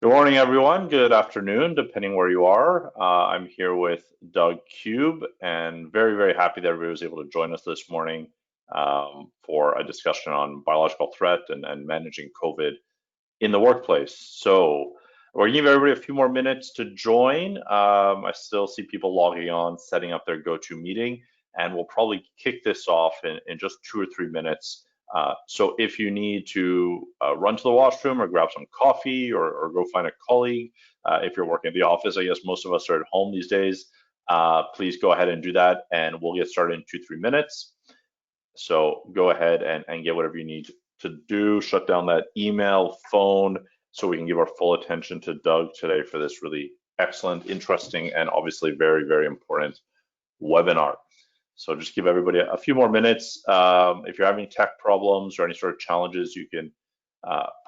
Good morning, everyone. Good afternoon, depending where you are. I'm here with Doug Kube, and very happy that everybody was able to join us this morning for a discussion on biological threat and managing COVID in the workplace. So we're gonna give everybody a few more minutes to join. I still see people logging on, setting up their go-to meeting, and we'll probably kick this off in just 2 or 3 minutes. So if you need to run to the washroom or grab some coffee or go find a colleague, if you're working at the office, I guess most of us are at home these days, please go ahead and do that, and we'll get started in 2-3 minutes. So go ahead and get whatever you need to do, shut down that email, phone, so we can give our full attention to Doug today for this really excellent, interesting, and obviously very important webinar. So just give everybody a few more minutes. If you're having tech problems or any sort of challenges, you can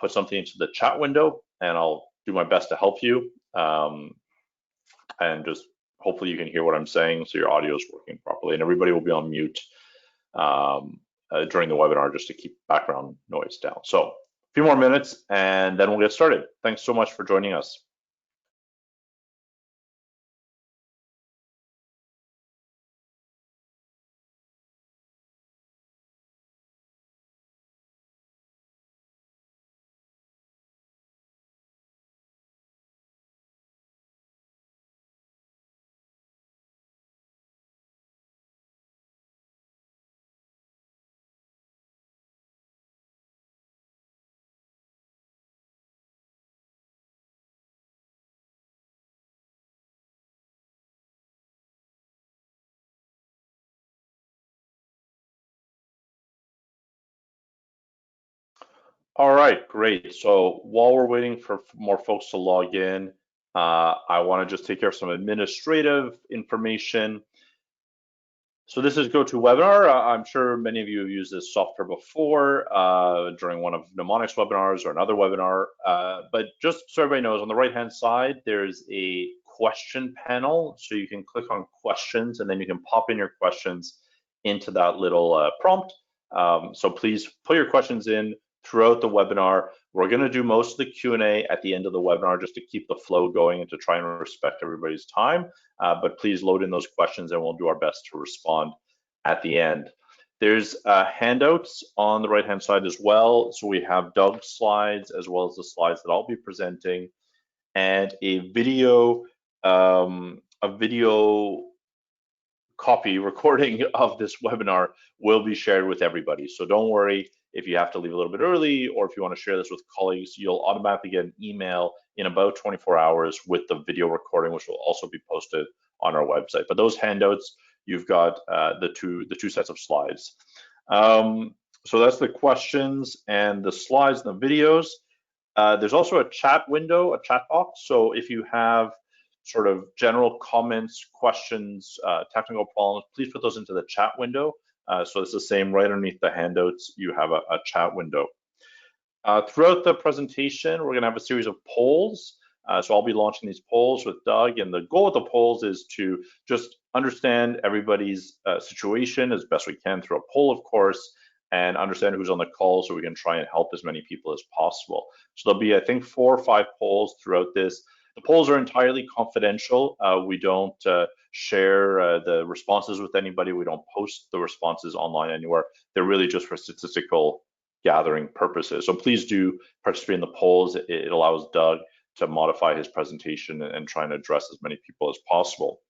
put something into the chat window and I'll do my best to help you. And just hopefully you can hear what I'm saying so your audio is working properly, and everybody will be on mute during the webinar just to keep background noise down. So a few more minutes and then we'll get started. Thanks so much for joining us. All right, great. So while we're waiting for more folks to log in, I want to just take care of some administrative information. So this is GoToWebinar. I'm sure many of you have used this software before during one of Mnemonic's webinars or another webinar. But just so everybody knows, on the right-hand side, there's a question panel. So you can click on questions and then you can pop in your questions into that little prompt. So please put your questions in throughout the webinar. We're going to do most of the Q&A at the end of the webinar just to keep the flow going and to try and respect everybody's time. But please load in those questions and we'll do our best to respond at the end. There's handouts on the right-hand side as well. So we have Doug's slides as well as the slides that I'll be presenting, and a video copy recording of this webinar will be shared with everybody. So don't worry if you have to leave a little bit early, or if you want to share this with colleagues, you'll automatically get an email in about 24 hours with the video recording, which will also be posted on our website. But those handouts, you've got the two sets of slides. So that's the questions and the slides and the videos. There's also a chat window, a chat box. So if you have sort of general comments, questions, technical problems, please put those into the chat window. So it's the same right underneath the handouts, you have a chat window. Throughout the presentation, we're gonna have a series of polls. So I'll be launching these polls with Doug, and the goal of the polls is to just understand everybody's situation as best we can through a poll, of course, and understand who's on the call so we can try and help as many people as possible. So there'll be, I think, 4 or 5 polls throughout this. The polls are entirely confidential. We don't share the responses with anybody. We don't post the responses online anywhere. They're really just for statistical gathering purposes. So please do participate in the polls. It allows Doug to modify his presentation and try and address as many people as possible.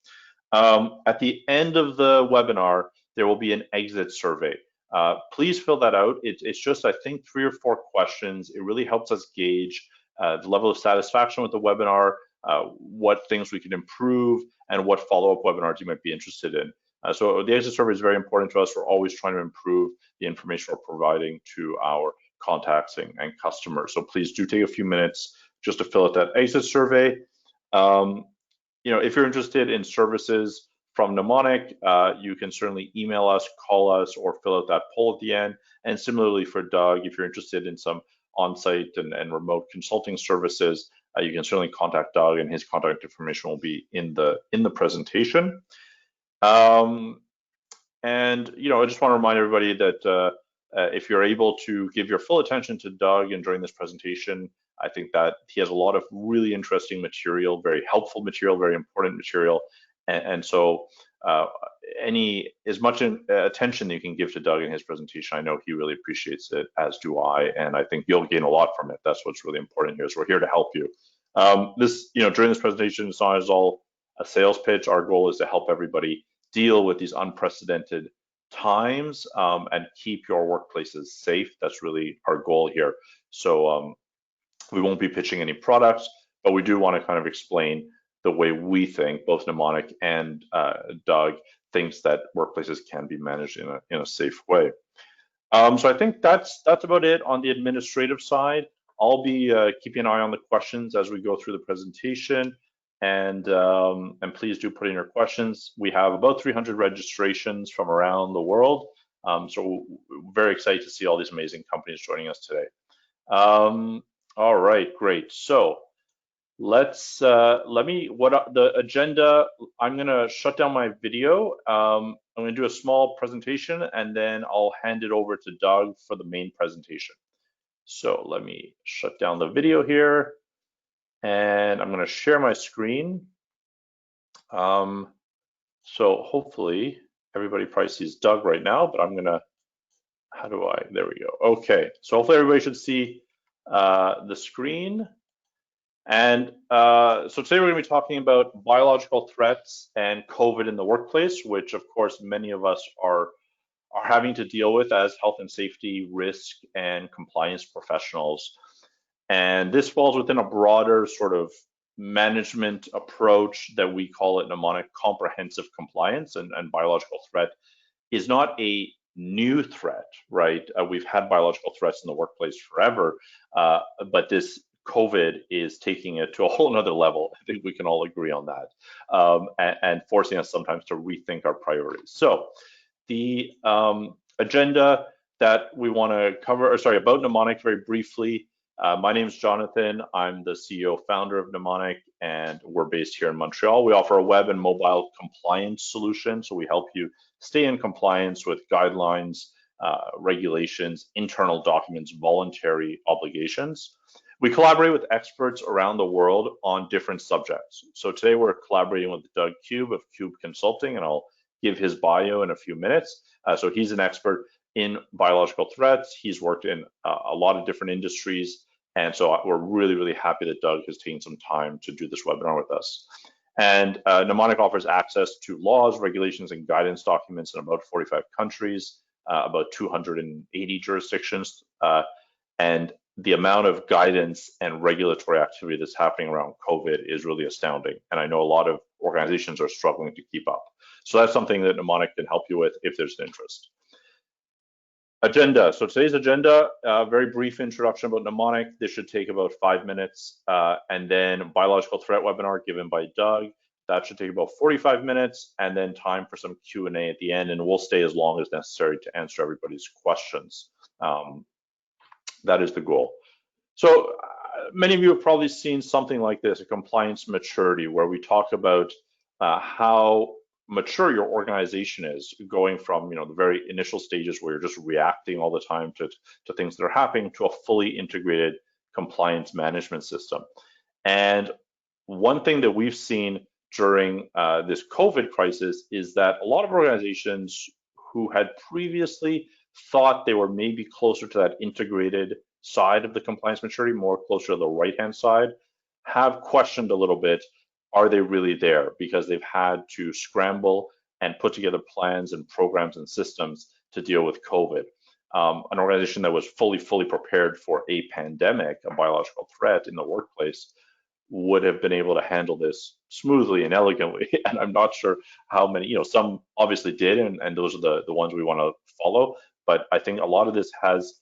At the end of the webinar, there will be an exit survey. Please fill that out. It's just, I think, 3 or 4 questions. It really helps us gauge the level of satisfaction with the webinar, what things we can improve, and what follow-up webinars you might be interested in. So the exit survey is very important to us. We're always trying to improve the information we're providing to our contacts and customers. So please do take a few minutes just to fill out that exit survey. If you're interested in services from Mnemonic, you can certainly email us, call us, or fill out that poll at the end. And similarly for Doug, if you're interested in some on-site and remote consulting services, you can certainly contact Doug, and his contact information will be in the presentation. And I just want to remind everybody that if you're able to give your full attention to Doug and during this presentation, I think that he has a lot of really interesting material, very helpful material, very important material. And so as much attention that you can give to Doug in his presentation, I know he really appreciates it, as do I, and I think you'll gain a lot from it. That's what's really important here, is we're here to help you. During this presentation, it's not all a sales pitch. Our goal is to help everybody deal with these unprecedented times and keep your workplaces safe. That's really our goal here. So we won't be pitching any products, but we do want to kind of explain the way we think, both Mnemonic and Doug thinks that workplaces can be managed in a safe way. So I think that's about it on the administrative side. I'll be keeping an eye on the questions as we go through the presentation, and please do put in your questions. We have about 300 registrations from around the world, so we're very excited to see all these amazing companies joining us today. All right, great. So the agenda, I'm gonna shut down my video. I'm gonna do a small presentation and then I'll hand it over to Doug for the main presentation. So let me shut down the video here and I'm gonna share my screen. So hopefully everybody probably sees Doug right now, but I'm gonna, there we go. Okay, so hopefully everybody should see the screen. And so today we're going to be talking about biological threats and COVID in the workplace, which of course many of us are having to deal with as health and safety, risk, and compliance professionals. And this falls within a broader sort of management approach that we call at Mnemonic comprehensive compliance, and biological threat is not a new threat, right? We've had biological threats in the workplace forever, but this COVID is taking it to a whole nother level. I think we can all agree on that, and forcing us sometimes to rethink our priorities. So the agenda that we want to cover, about Mnemonic very briefly. My name is Jonathan. I'm the CEO founder of Mnemonic, and we're based here in Montreal. We offer a web and mobile compliance solution, so we help you stay in compliance with guidelines, regulations, internal documents, voluntary obligations. We collaborate with experts around the world on different subjects. So today we're collaborating with Doug Kube of Kube Consulting, and I'll give his bio in a few minutes. So he's an expert in biological threats. He's worked in a lot of different industries. And so we're really, really happy that Doug has taken some time to do this webinar with us. And Mnemonic offers access to laws, regulations, and guidance documents in about 45 countries, about 280 jurisdictions. And the amount of guidance and regulatory activity that's happening around COVID is really astounding. And I know a lot of organizations are struggling to keep up. So that's something that Mnemonic can help you with if there's an interest. Agenda. So today's agenda, very brief introduction about Mnemonic. This should take about 5 minutes. And then biological threat webinar given by Doug. That should take about 45 minutes, and then time for some Q&A at the end, and we'll stay as long as necessary to answer everybody's questions. That is the goal. So many of you have probably seen something like this, a compliance maturity, where we talk about how mature your organization is, going from the very initial stages where you're just reacting all the time to things that are happening, to a fully integrated compliance management system. And one thing that we've seen during this COVID crisis is that a lot of organizations who had previously thought they were maybe closer to that integrated side of the compliance maturity, more closer to the right-hand side, have questioned a little bit, are they really there? Because they've had to scramble and put together plans and programs and systems to deal with COVID. An organization that was fully prepared for a pandemic, a biological threat in the workplace, would have been able to handle this smoothly and elegantly. And I'm not sure how many, some obviously did, and those are the ones we want to follow. But I think a lot of this has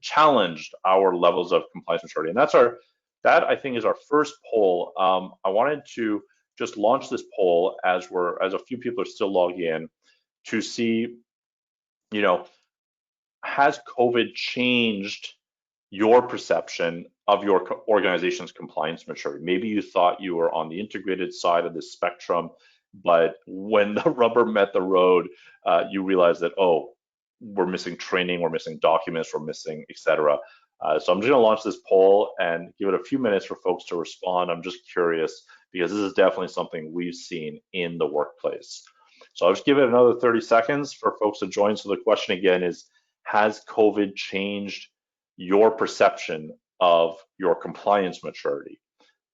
challenged our levels of compliance maturity. And that I think is our first poll. I wanted to just launch this poll as a few people are still logging in, to see, has COVID changed your perception of your organization's compliance maturity? Maybe you thought you were on the integrated side of the spectrum, but when the rubber met the road, you realized that, oh, we're missing training, we're missing documents, we're missing, etc. So I'm just going to launch this poll and give it a few minutes for folks to respond. I'm just curious because this is definitely something we've seen in the workplace. So I'll just give it another 30 seconds for folks to join. So the question again is, has COVID changed your perception of your compliance maturity?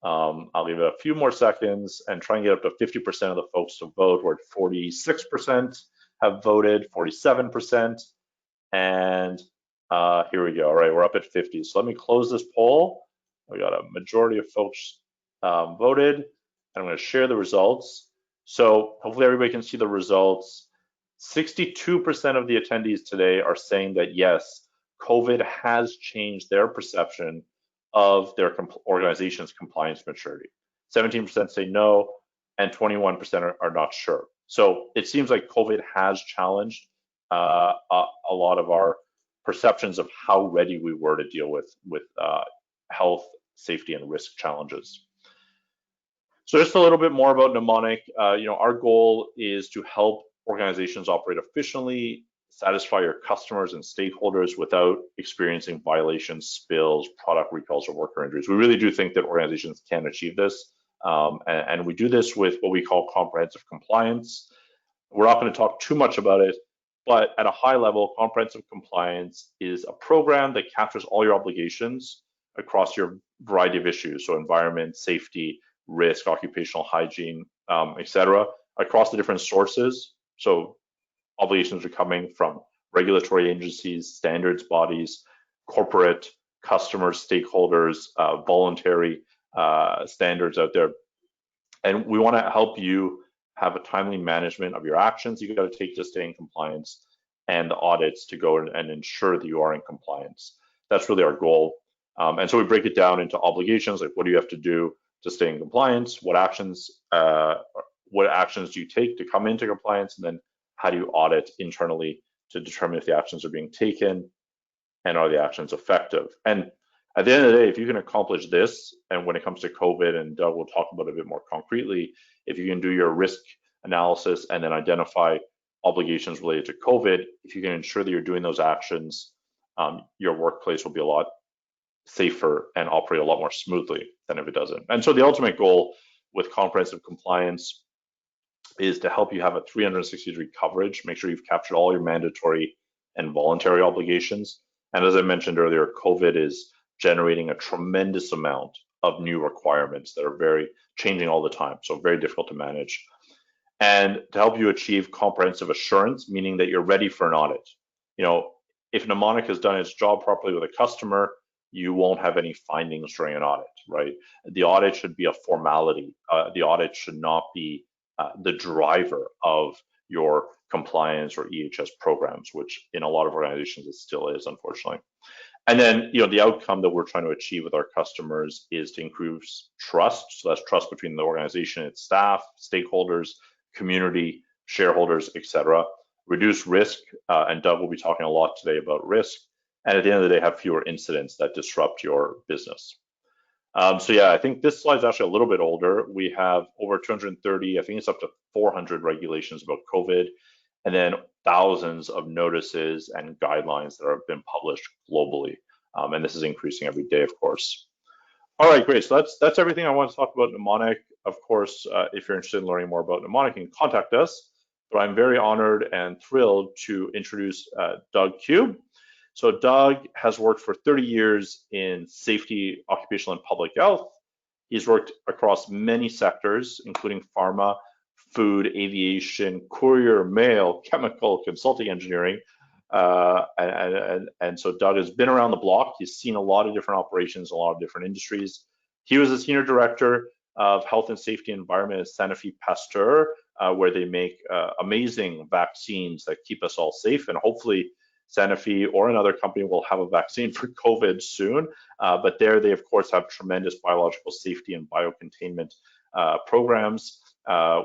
I'll give it a few more seconds and try and get up to 50% of the folks to vote. We're at 46% have voted, 47%, and here we go. All right, we're up at 50. So let me close this poll. We got a majority of folks voted, and I'm going to share the results. So hopefully everybody can see the results. 62% of the attendees today are saying that yes, COVID has changed their perception of their organization's compliance maturity. 17% say no, and 21% are not sure. So it seems like COVID has challenged a lot of our perceptions of how ready we were to deal with health, safety, and risk challenges. So just a little bit more about mnemonic. Our goal is to help organizations operate efficiently, satisfy your customers and stakeholders without experiencing violations, spills, product recalls, or worker injuries. We really do think that organizations can achieve this, and we do this with what we call comprehensive compliance. We're not going to talk too much about it, but at a high level, comprehensive compliance is a program that captures all your obligations across your variety of issues, so environment, safety, risk, occupational hygiene, etc., across the different sources. So obligations are coming from regulatory agencies, standards bodies, corporate, customers, stakeholders, voluntary standards out there. And we want to help you have a timely management of your actions you got to take to stay in compliance, and the audits to go and ensure that you are in compliance. That's really our goal. And so we break it down into obligations, like what do you have to do to stay in compliance, what actions do you take to come into compliance, and then how do you audit internally to determine if the actions are being taken and are the actions effective. And at the end of the day, if you can accomplish this, and when it comes to COVID, and Doug will talk about it a bit more concretely, if you can do your risk analysis and then identify obligations related to COVID, if you can ensure that you're doing those actions, your workplace will be a lot safer and operate a lot more smoothly than if it doesn't. And so the ultimate goal with comprehensive compliance is to help you have a 360-degree coverage, make sure you've captured all your mandatory and voluntary obligations. And as I mentioned earlier, COVID is generating a tremendous amount of new requirements that are very changing all the time, so very difficult to manage. And to help you achieve comprehensive assurance, meaning that you're ready for an audit. If Mnemonic has done its job properly with a customer, you won't have any findings during an audit, right? The audit should be a formality. The audit should not be the driver of your compliance or EHS programs, which in a lot of organizations it still is, unfortunately. And then, the outcome that we're trying to achieve with our customers is to increase trust. So that's trust between the organization, its staff, stakeholders, community, shareholders, etc. Reduce risk, and Doug will be talking a lot today about risk. And at the end of the day, have fewer incidents that disrupt your business. So yeah, I think this slide is actually a little bit older. We have over 230, I think it's up to 400 regulations about COVID, and then thousands of notices and guidelines that have been published globally. And this is increasing every day, of course. All right, great. So that's everything I want to talk about Mnemonic. Of course, if you're interested in learning more about Mnemonic, you can contact us. But I'm very honored and thrilled to introduce Doug Kube. So Doug has worked for 30 years in safety, occupational, and public health. He's worked across many sectors, including pharma, food, aviation, courier, mail, chemical, consulting, engineering. And so Doug has been around the block. He's seen a lot of different operations, a lot of different industries. He was a senior director of health and safety environment at Sanofi Pasteur, where they make amazing vaccines that keep us all safe, and hopefully Sanofi or another company will have a vaccine for COVID soon. But there they, of course, have tremendous biological safety and biocontainment programs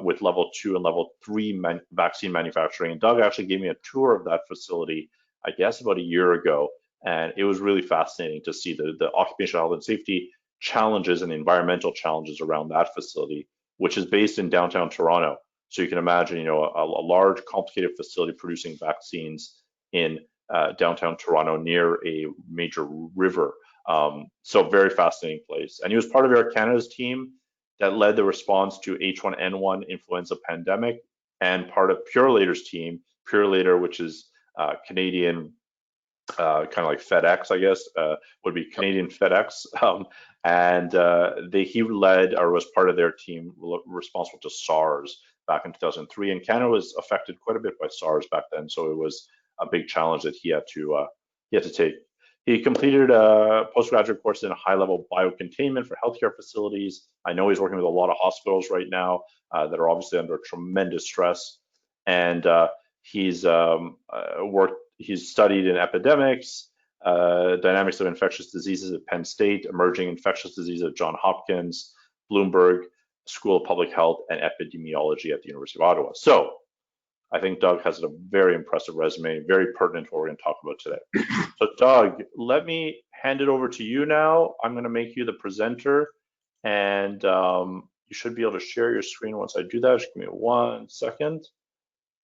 with level 2 and level 3 vaccine manufacturing. And Doug actually gave me a tour of that facility, I guess, about a year ago. And it was really fascinating to see the occupational health and safety challenges and environmental challenges around that facility, which is based in downtown Toronto. So you can imagine, a large, complicated facility producing vaccines in downtown Toronto near a major river. So very fascinating place. And he was part of Air Canada's team that led the response to H1N1 influenza pandemic, and part of Purolator's team, Purolator, which is Canadian, kind of like FedEx, I guess, would be Canadian FedEx. And he led, or was part of their team responsible to SARS back in 2003. And Canada was affected quite a bit by SARS back then, so it was a big challenge that he had to take. He completed a postgraduate course in high-level biocontainment for healthcare facilities. I know he's working with a lot of hospitals right now that are obviously under tremendous stress. And he's studied in epidemics, dynamics of infectious diseases at Penn State, emerging infectious diseases at Johns Hopkins, Bloomberg School of Public Health, and epidemiology at the University of Ottawa. So I think Doug has a very impressive resume, very pertinent to what we're going to talk about today. So Doug, let me hand it over to you now. I'm going to make you the presenter, and you should be able to share your screen once I do that. Just give me 1 second.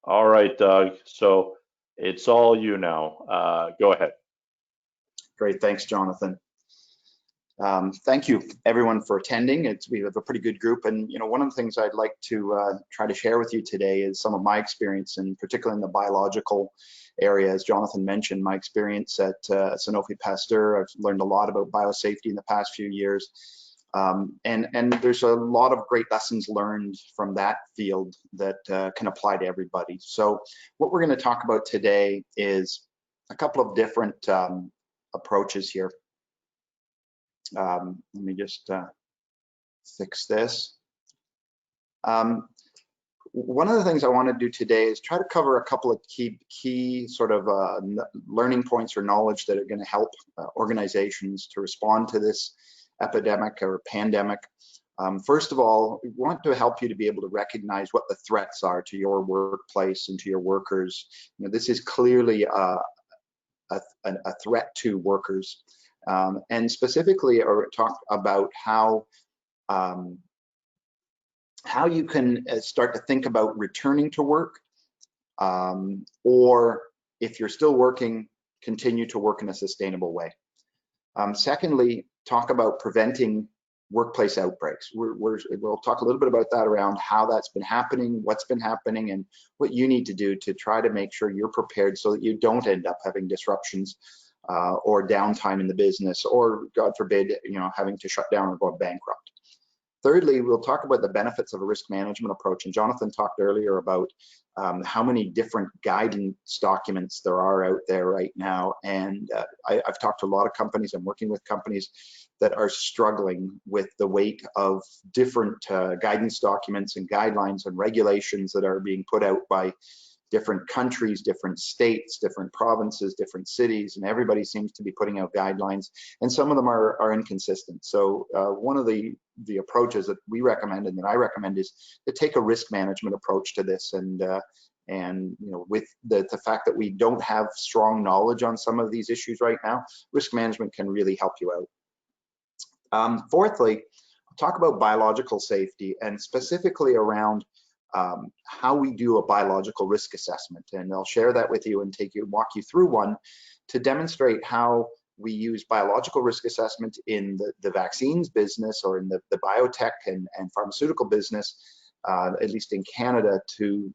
All right, Doug. So it's all you now. Go ahead. Great, thanks, Jonathan. Thank you, everyone, for attending. We have a pretty good group, and one of the things I'd like to try to share with you today is some of my experience, and particularly in the biological area. As Jonathan mentioned, my experience at Sanofi Pasteur. I've learned a lot about biosafety in the past few years, and there's a lot of great lessons learned from that field that can apply to everybody. So what we're going to talk about today is a couple of different approaches here. Let me just fix this. One of the things I want to do today is try to cover a couple of key sort of learning points or knowledge that are going to help organizations to respond to this epidemic or pandemic. First of all, we want to help you to be able to recognize what the threats are to your workplace and to your workers. This is clearly a threat to workers. And specifically, or talk about how you can start to think about returning to work, or if you're still working, continue to work in a sustainable way. Secondly, talk about preventing workplace outbreaks. We'll talk a little bit about that, around how that's been happening, what's been happening, and what you need to do to try to make sure you're prepared so that you don't end up having disruptions or downtime in the business, or God forbid, having to shut down or go bankrupt. Thirdly, we'll talk about the benefits of a risk management approach. And Jonathan talked earlier about how many different guidance documents there are out there right now. And I've talked to a lot of companies. I'm working with companies that are struggling with the weight of different guidance documents and guidelines and regulations that are being put out by different countries, different states, different provinces, different cities, and everybody seems to be putting out guidelines, and some of them are inconsistent. So one of the approaches that we recommend, and that I recommend, is to take a risk management approach to this, and with the fact that we don't have strong knowledge on some of these issues right now, risk management can really help you out. Fourthly, I'll talk about biological safety, and specifically around how we do a biological risk assessment, and I'll share that with you and walk you through one to demonstrate how we use biological risk assessment in the vaccines business, or in the biotech and pharmaceutical business, at least in Canada, to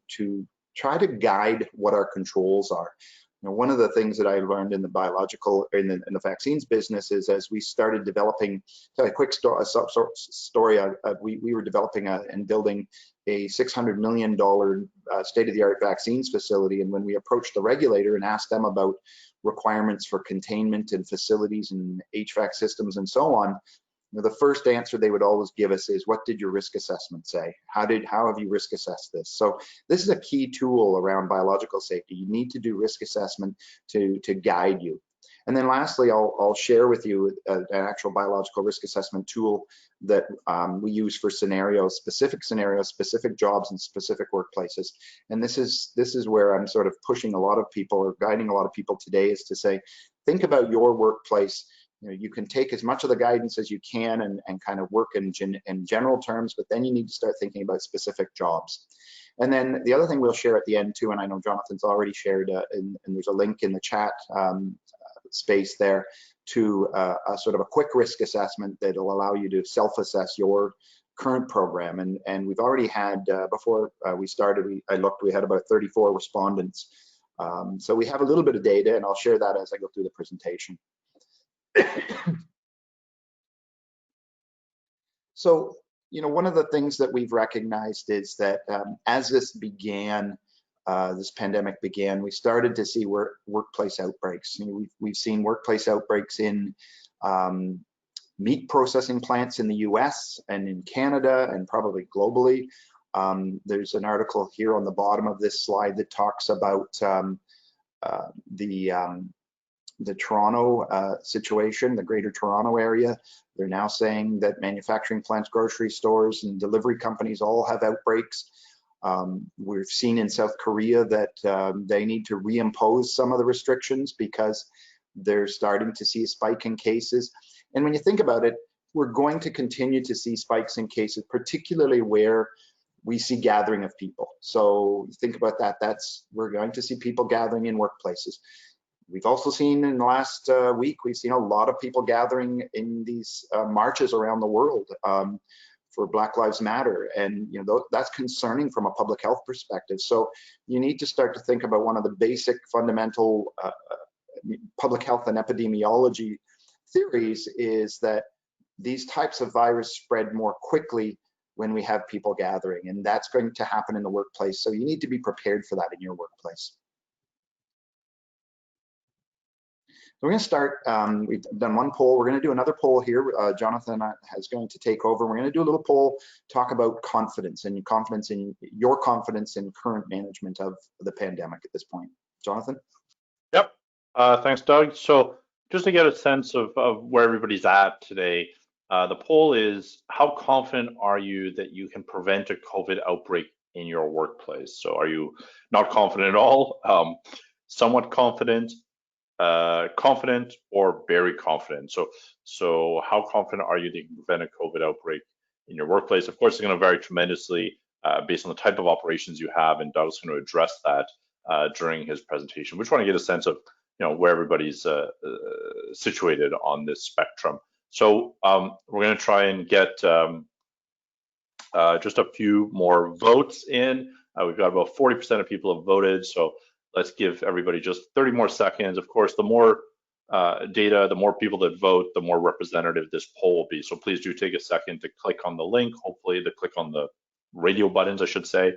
try to guide what our controls are. One of the things that I learned in the biological, in the vaccines business, is as we started developing, tell you a quick story, we were developing and building a $600 million state-of-the-art vaccines facility. And when we approached the regulator and asked them about requirements for containment and facilities and HVAC systems and so on, the first answer they would always give us is, what did your risk assessment say? How have you risk assessed this? So this is a key tool around biological safety. You need to do risk assessment to guide you. And then lastly, I'll share with you an actual biological risk assessment tool that we use for specific scenarios, specific jobs, and specific workplaces. And this is where I'm sort of pushing a lot of people, or guiding a lot of people today, is to say, think about your workplace you can take as much of the guidance as you can and kind of work in general terms, but then you need to start thinking about specific jobs. And then the other thing we'll share at the end too, and I know Jonathan's already shared, and there's a link in the chat space there to a sort of a quick risk assessment that'll allow you to self-assess your current program. And we've already had, before we started, I looked, we had about 34 respondents. So we have a little bit of data, and I'll share that as I go through the presentation. So, one of the things that we've recognized is that as this pandemic began, we started to see workplace outbreaks. We've seen workplace outbreaks in meat processing plants in the US and in Canada and probably globally. There's an article here on the bottom of this slide that talks about the Toronto situation, the Greater Toronto area. They're now saying that manufacturing plants, grocery stores, and delivery companies all have outbreaks. We've seen in South Korea that they need to reimpose some of the restrictions because they're starting to see a spike in cases. And when you think about it, we're going to continue to see spikes in cases, particularly where we see gathering of people. So think about that. We're going to see people gathering in workplaces. We've also seen in the last week, we've seen a lot of people gathering in these marches around the world for Black Lives Matter. And that's concerning from a public health perspective. So you need to start to think about one of the basic fundamental public health and epidemiology theories is that these types of virus spread more quickly when we have people gathering, and that's going to happen in the workplace. So you need to be prepared for that in your workplace. We're going to start, we've done one poll. We're going to do another poll here. Jonathan is going to take over. We're going to do a little poll, talk about confidence and your confidence in current management of the pandemic at this point. Jonathan? Yep. Thanks, Doug. So just to get a sense of where everybody's at today, the poll is, how confident are you that you can prevent a COVID outbreak in your workplace? So are you not confident at all, somewhat confident, confident, or very confident? So how confident are you that you can prevent a COVID outbreak in your workplace? Of course, it's going to vary tremendously based on the type of operations you have, and Doug's going to address that during his presentation. We just want to get a sense of where everybody's situated on this spectrum. So we're going to try and get just a few more votes in. We've got about 40% of people have voted, so let's give everybody just 30 more seconds. Of course, the more data, the more people that vote, the more representative this poll will be. So please do take a second to click on the link, hopefully to click on the radio buttons, I should say.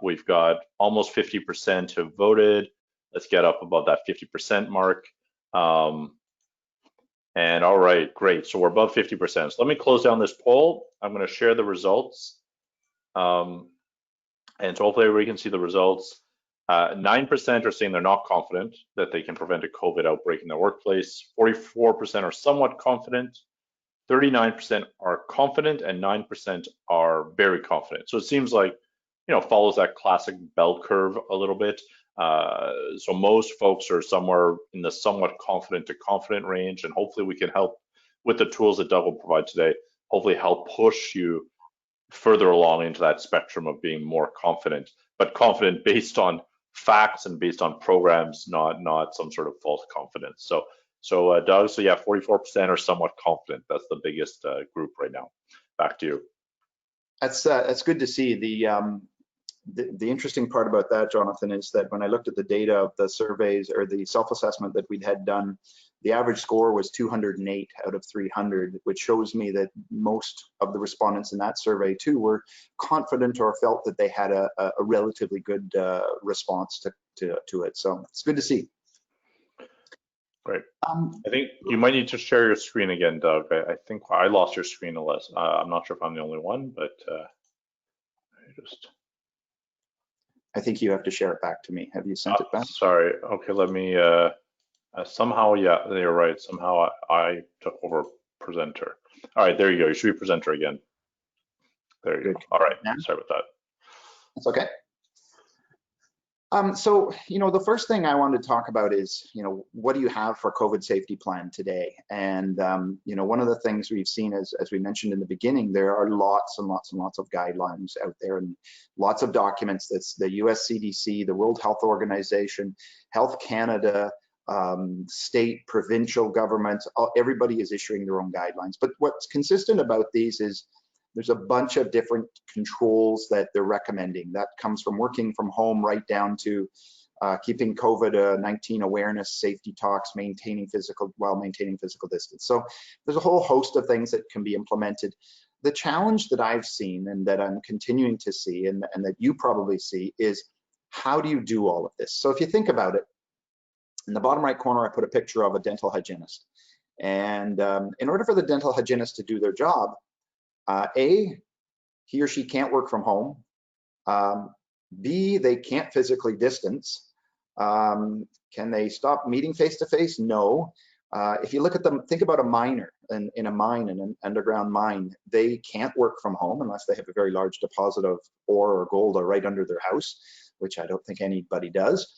We've got almost 50% have voted. Let's get up above that 50% mark. And all right, great. So we're above 50%. So let me close down this poll. I'm going to share the results. And so hopefully everybody can see the results. 9% are saying they're not confident that they can prevent a COVID outbreak in their workplace. 44% are somewhat confident. 39% are confident, and 9% are very confident. So it seems like, follows that classic bell curve a little bit. So most folks are somewhere in the somewhat confident to confident range, and hopefully we can help with the tools that Doug will provide today, hopefully help push you further along into that spectrum of being more confident, but confident based on facts and based on programs, not some sort of false confidence. So Doug, so yeah, 44% are somewhat confident. That's the biggest group right now. Back to you. That's good to see. The interesting part about that, Jonathan, is that when I looked at the data of the surveys or the self-assessment that we'd had done, the average score was 208 out of 300, which shows me that most of the respondents in that survey too were confident or felt that they had a relatively good response to it. So it's good to see. Great. I think you might need to share your screen again, Doug. I think I lost your screen unless I'm not sure if I'm the only one, but I think you have to share it back to me. Have you sent it back? Sorry. Okay, let me. Somehow, yeah, you're right. Somehow I took over presenter. All right, there you go. You should be presenter again. There you go. All right. Sorry about that. That's okay. So, the first thing I wanted to talk about is, what do you have for COVID safety plan today? And, one of the things we've seen, as we mentioned in the beginning, there are lots and lots and lots of guidelines out there and lots of documents. That's the US CDC, the World Health Organization, Health Canada, state, provincial governments, everybody is issuing their own guidelines. But what's consistent about these is there's a bunch of different controls that they're recommending. That comes from working from home right down to keeping COVID-19 awareness, safety talks, maintaining physical distance. So there's a whole host of things that can be implemented. The challenge that I've seen and that I'm continuing to see and that you probably see is how do you do all of this? So if you think about it, in the bottom right corner, I put a picture of a dental hygienist. And in order for the dental hygienist to do their job, A, he or she can't work from home. B, they can't physically distance. Can they stop meeting face to face? No. If you look at them, think about a miner in a mine, in an underground mine, they can't work from home unless they have a very large deposit of ore or gold right under their house, which I don't think anybody does.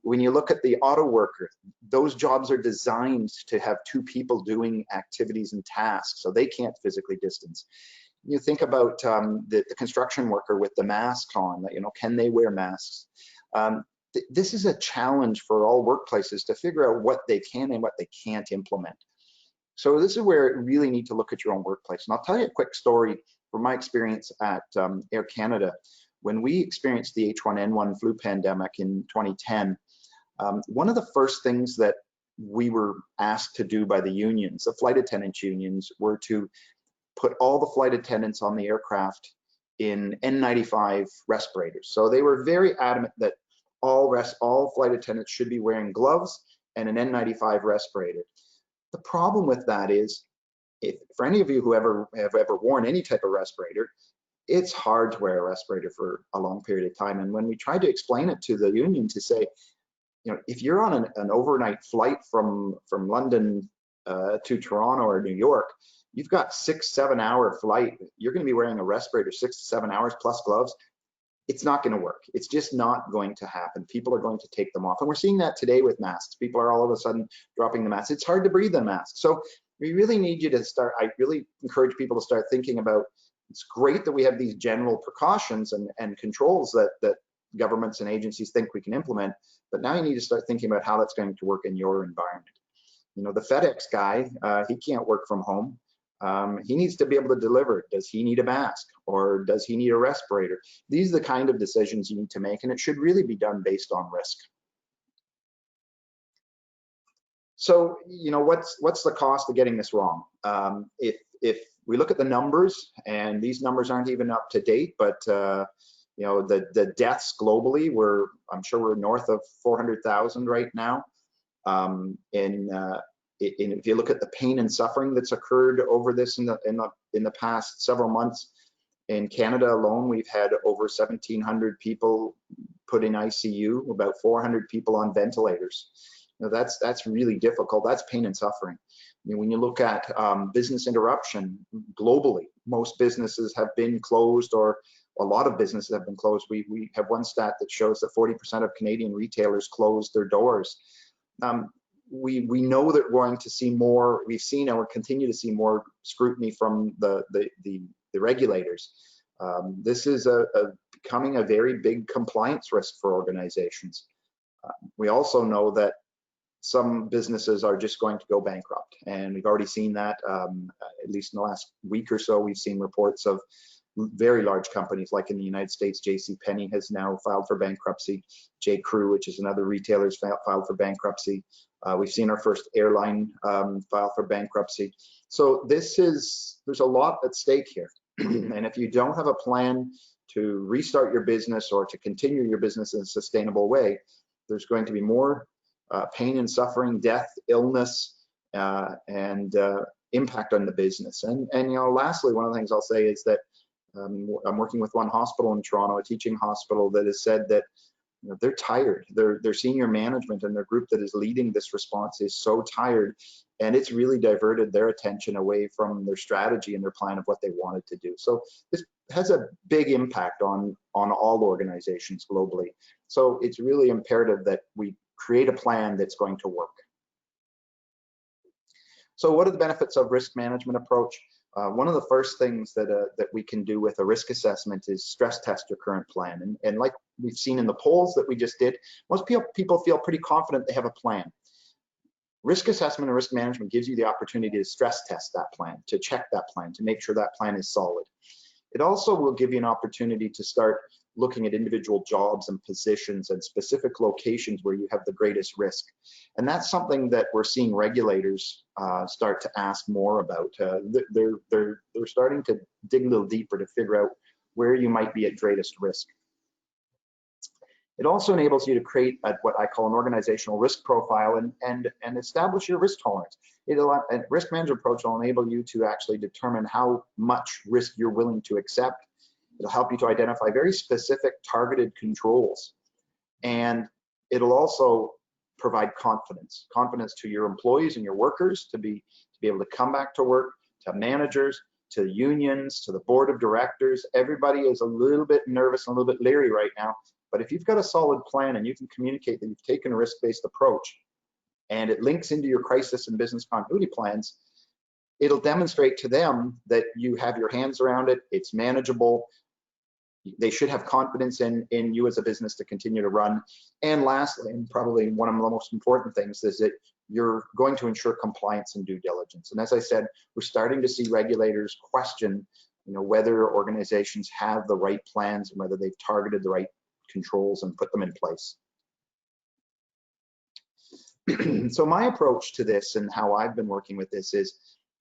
When you look at the auto worker, those jobs are designed to have two people doing activities and tasks, so they can't physically distance. You think about the construction worker with the mask on, can they wear masks? This is a challenge for all workplaces to figure out what they can and what they can't implement. So this is where you really need to look at your own workplace. And I'll tell you a quick story from my experience at Air Canada. When we experienced the H1N1 flu pandemic in 2010, one of the first things that we were asked to do by the unions, the flight attendants unions, were to put all the flight attendants on the aircraft in N95 respirators. So they were very adamant that all flight attendants should be wearing gloves and an N95 respirator. The problem with that is, for any of you who have ever worn any type of respirator, it's hard to wear a respirator for a long period of time. And when we tried to explain it to the union to say, if you're on an overnight flight from London to Toronto or New York, you've got 6-7 hour flight, you're going to be wearing a respirator 6 to 7 hours plus gloves. It's not going to work. It's just not going to happen. People are going to take them off. And we're seeing that today with masks. People are all of a sudden dropping the masks. It's hard to breathe in masks. So we really need you to start, I really encourage people to start thinking about, it's great that we have these general precautions and controls that governments and agencies think we can implement, but now you need to start thinking about how that's going to work in your environment. The FedEx guy, he can't work from home. He needs to be able to deliver. Does he need a mask or does he need a respirator? These are the kind of decisions you need to make, and it should really be done based on risk. So, what's the cost of getting this wrong? If we look at the numbers, and these numbers aren't even up to date, but the deaths globally, I'm sure we're north of 400,000 right now. If you look at the pain and suffering that's occurred over this in the past several months, in Canada alone, we've had over 1,700 people put in ICU, about 400 people on ventilators. That's really difficult. That's pain and suffering. When you look at business interruption globally, most businesses have been closed, or a lot of businesses have been closed. We have one stat that shows that 40% of Canadian retailers closed their doors. We know that we're going to see more. We've seen and we'll continue to see more scrutiny from the regulators. This is becoming a very big compliance risk for organizations. We also know that some businesses are just going to go bankrupt, and we've already seen that. At least in the last week or so, we've seen reports of very large companies, like in the United States, JCPenney has now filed for bankruptcy. J.Crew, which is another retailer, filed for bankruptcy. We've seen our first airline file for bankruptcy. So there's a lot at stake here. And if you don't have a plan to restart your business or to continue your business in a sustainable way, there's going to be more pain and suffering, death, illness, and impact on the business. And lastly, one of the things I'll say is that I'm working with one hospital in Toronto, a teaching hospital, that has said that they're tired. Their senior management and their group that is leading this response is so tired, and it's really diverted their attention away from their strategy and their plan of what they wanted to do. So this has a big impact on all organizations globally. So it's really imperative that we create a plan that's going to work. So what are the benefits of risk management approach? One of the first things that we can do with a risk assessment is stress test your current plan. And like we've seen in the polls that we just did, most people feel pretty confident they have a plan. Risk assessment and risk management gives you the opportunity to stress test that plan, to check that plan, to make sure that plan is solid. It also will give you an opportunity to start looking at individual jobs and positions and specific locations where you have the greatest risk. And that's something that we're seeing regulators start to ask more about. They're starting to dig a little deeper to figure out where you might be at greatest risk. It also enables you to create what I call an organizational risk profile and establish your risk tolerance. A risk management approach will enable you to actually determine how much risk you're willing to accept. It'll help you to identify very specific targeted controls. And it'll also provide confidence to your employees and your workers to be able to come back to work, to managers, to unions, to the board of directors. Everybody is a little bit nervous and a little bit leery right now. But if you've got a solid plan and you can communicate that you've taken a risk-based approach and it links into your crisis and business continuity plans, it'll demonstrate to them that you have your hands around it, it's manageable. They should have confidence in you as a business to continue to run. And lastly, and probably one of the most important things, is that you're going to ensure compliance and due diligence. And as I said, we're starting to see regulators question, whether organizations have the right plans and whether they've targeted the right controls and put them in place. So my approach to this and how I've been working with this is,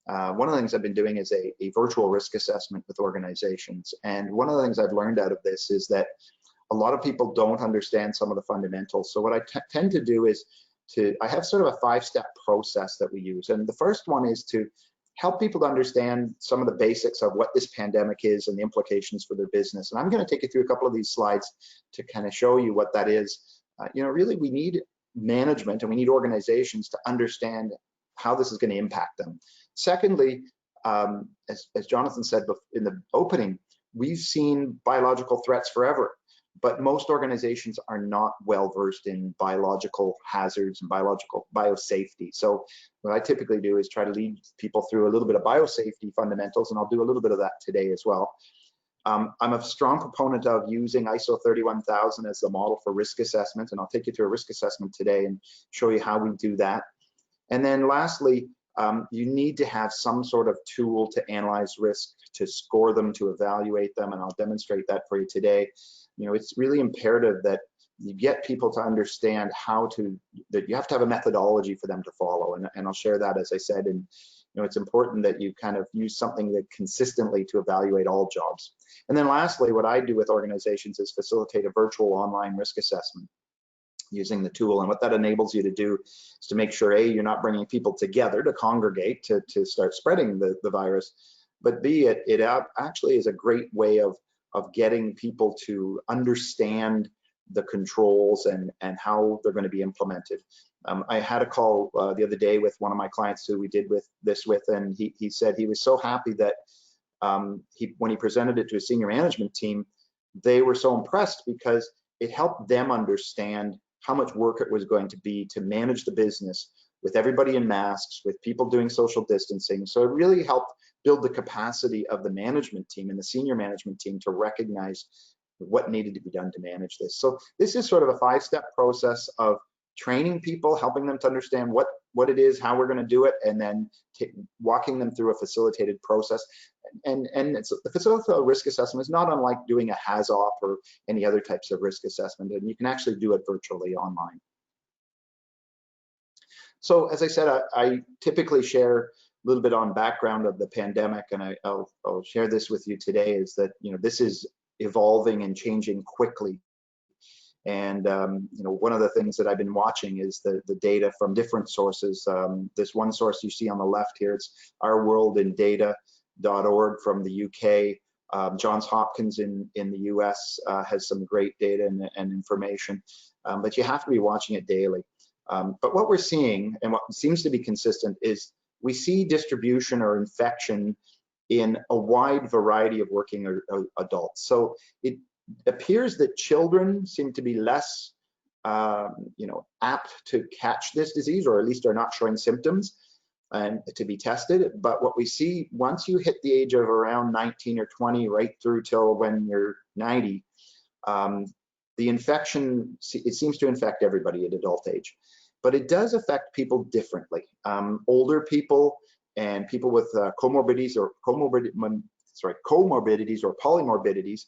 one of the things I've been doing is a virtual risk assessment with organizations. And one of the things I've learned out of this is that a lot of people don't understand some of the fundamentals. So what I tend to do is I have sort of a 5-step process that we use. And the first one is to help people to understand some of the basics of what this pandemic is and the implications for their business. And I'm going to take you through a couple of these slides to kind of show you what that is. Really we need management and we need organizations to understand how this is going to impact them. Secondly, as Jonathan said in the opening, we've seen biological threats forever, but most organizations are not well versed in biological hazards and biosafety. So what I typically do is try to lead people through a little bit of biosafety fundamentals, and I'll do a little bit of that today as well. I'm a strong proponent of using ISO 31000 as the model for risk assessment, and I'll take you through a risk assessment today and show you how we do that. And then lastly, you need to have some sort of tool to analyze risk, to score them, to evaluate them, and I'll demonstrate that for you today. It's really imperative that you get people to understand that you have to have a methodology for them to follow, and I'll share that, as I said. And it's important that you kind of use something that consistently to evaluate all jobs. And then lastly, what I do with organizations is facilitate a virtual online risk assessment using the tool. And what that enables you to do is to make sure, A, you're not bringing people together to congregate to start spreading the virus, but B, it actually is a great way of getting people to understand the controls and how they're going to be implemented. I had a call the other day with one of my clients who we did this with, and he said he was so happy that when he presented it to a senior management team, they were so impressed because it helped them understand how much work it was going to be to manage the business with everybody in masks, with people doing social distancing. So it really helped build the capacity of the management team and the senior management team to recognize what needed to be done to manage this. So this is sort of a 5-step process of training people, helping them to understand what it is, how we're going to do it, and then walking them through a facilitated process. And the facilitated risk assessment is not unlike doing a HAZOP or any other types of risk assessment, and you can actually do it virtually online. So as I said, I typically share a little bit on background of the pandemic, and I'll share this with you today, is that this is evolving and changing quickly. And one of the things that I've been watching is the data from different sources. This one source you see on the left here, it's ourworldindata.org from the UK. Johns Hopkins in the US has some great data and information, but you have to be watching it daily. But what we're seeing, and what seems to be consistent, is we see distribution or infection in a wide variety of working adults. So it appears that children seem to be less apt to catch this disease, or at least are not showing symptoms and to be tested. But what we see, once you hit the age of around 19 or 20, right through till when you're 90, the infection, it seems to infect everybody at adult age, but it does affect people differently. Older people and people with comorbidities or polymorbidities,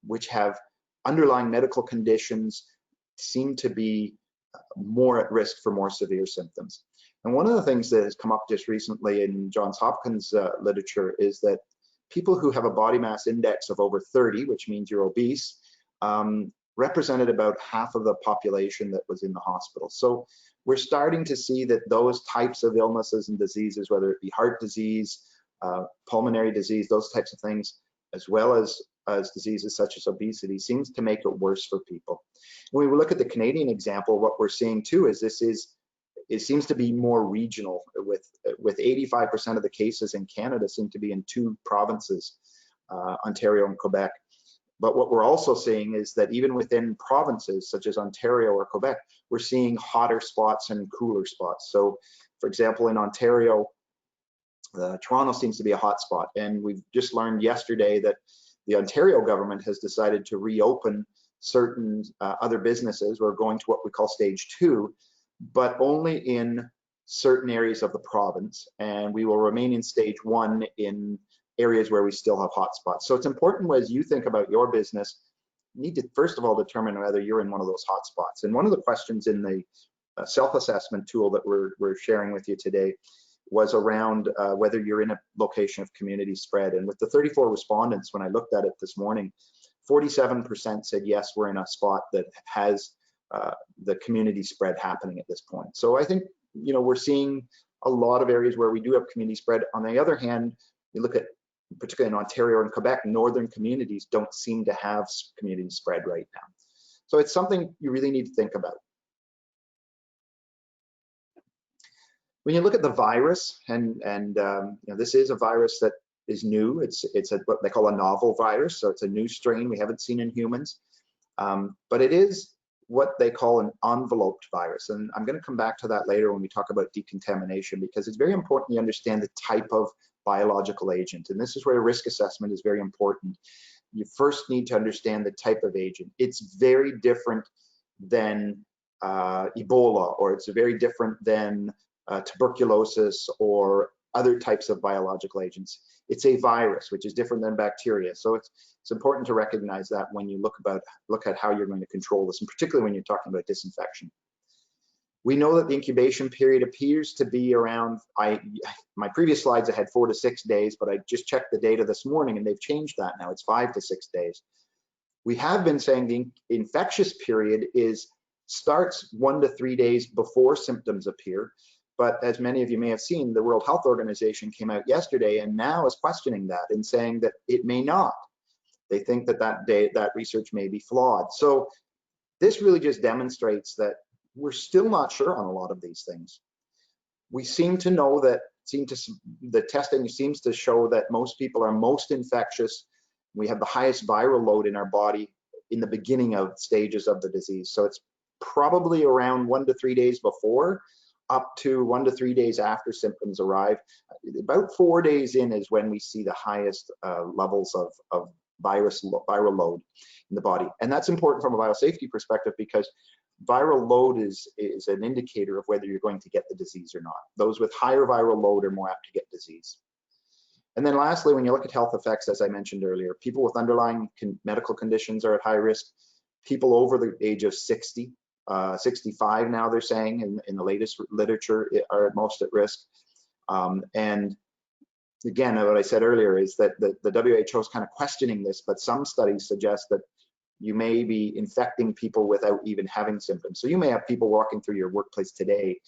which have underlying medical conditions, seem to be more at risk for more severe symptoms. And one of the things that has come up just recently in Johns Hopkins literature is that people who have a body mass index of over 30, which means you're obese, represented about half of the population that was in the hospital. So we're starting to see that those types of illnesses and diseases, whether it be heart disease, pulmonary disease, those types of things, as well as diseases such as obesity, seems to make it worse for people. When we look at the Canadian example, what we're seeing too is it seems to be more regional, with 85% of the cases in Canada seem to be in 2 provinces, Ontario and Quebec. But what we're also seeing is that even within provinces such as Ontario or Quebec, we're seeing hotter spots and cooler spots. So for example, in Ontario, Toronto seems to be a hot spot. And we've just learned yesterday that the Ontario government has decided to reopen certain other businesses. We're going to what we call stage 2, but only in certain areas of the province. And we will remain in stage 1 in areas where we still have hotspots. So it's important, as you think about your business, you need to first of all determine whether you're in one of those hotspots. And one of the questions in the self-assessment tool that we're sharing with you today was around whether you're in a location of community spread. And with the 34 respondents, when I looked at it this morning, 47% said yes, we're in a spot that has the community spread happening at this point. So I think, we're seeing a lot of areas where we do have community spread. On the other hand, you look at, particularly in Ontario and Quebec, northern communities don't seem to have community spread right now. So it's something you really need to think about. When you look at the virus, and this is a virus that is new. It's what they call a novel virus, so it's a new strain we haven't seen in humans. But it is what they call an enveloped virus, and I'm going to come back to that later when we talk about decontamination, because it's very important you understand the type of biological agent, and this is where risk assessment is very important. You first need to understand the type of agent. It's very different than Ebola, or it's very different than tuberculosis or other types of biological agents. It's a virus, which is different than bacteria. So it's important to recognize that when you look at how you're going to control this, and particularly when you're talking about disinfection. We know that the incubation period appears to be around, my previous slides I had 4 to 6 days, but I just checked the data this morning and they've changed that now. It's 5 to 6 days. We have been saying the infectious period starts 1 to 3 days before symptoms appear. But as many of you may have seen, the World Health Organization came out yesterday and now is questioning that and saying that it may not. They think that research may be flawed. So this really just demonstrates that we're still not sure on a lot of these things. We seem to know that, the testing seems to show that most people are most infectious. We have the highest viral load in our body in the beginning of stages of the disease. So it's probably around 1 to 3 days before, up to 1 to 3 days after symptoms arrive. About 4 days in is when we see the highest levels of viral load in the body. And that's important from a biosafety perspective, because viral load is an indicator of whether you're going to get the disease or not. Those with higher viral load are more apt to get disease. And then lastly, when you look at health effects, as I mentioned earlier, people with underlying medical conditions are at high risk. People over the age of 60, 65 now, they're saying in the latest literature, are most at risk. And again, what I said earlier is that the WHO is kind of questioning this, but some studies suggest that you may be infecting people without even having symptoms. So you may have people walking through your workplace today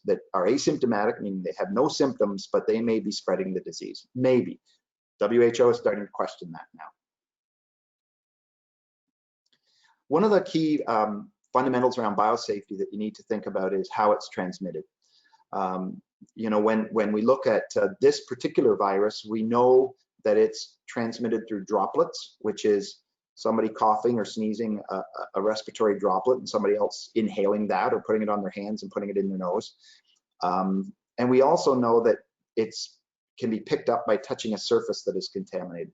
that are asymptomatic, meaning they have no symptoms, but they may be spreading the disease, maybe. WHO is starting to question that now. One of the key fundamentals around biosafety that you need to think about is how it's transmitted. You know, when we look at this particular virus, we know that it's transmitted through droplets, which is somebody coughing or sneezing a respiratory droplet and somebody else inhaling that or putting it on their hands and putting it in their nose. And we also know that it's can be picked up by touching a surface that is contaminated.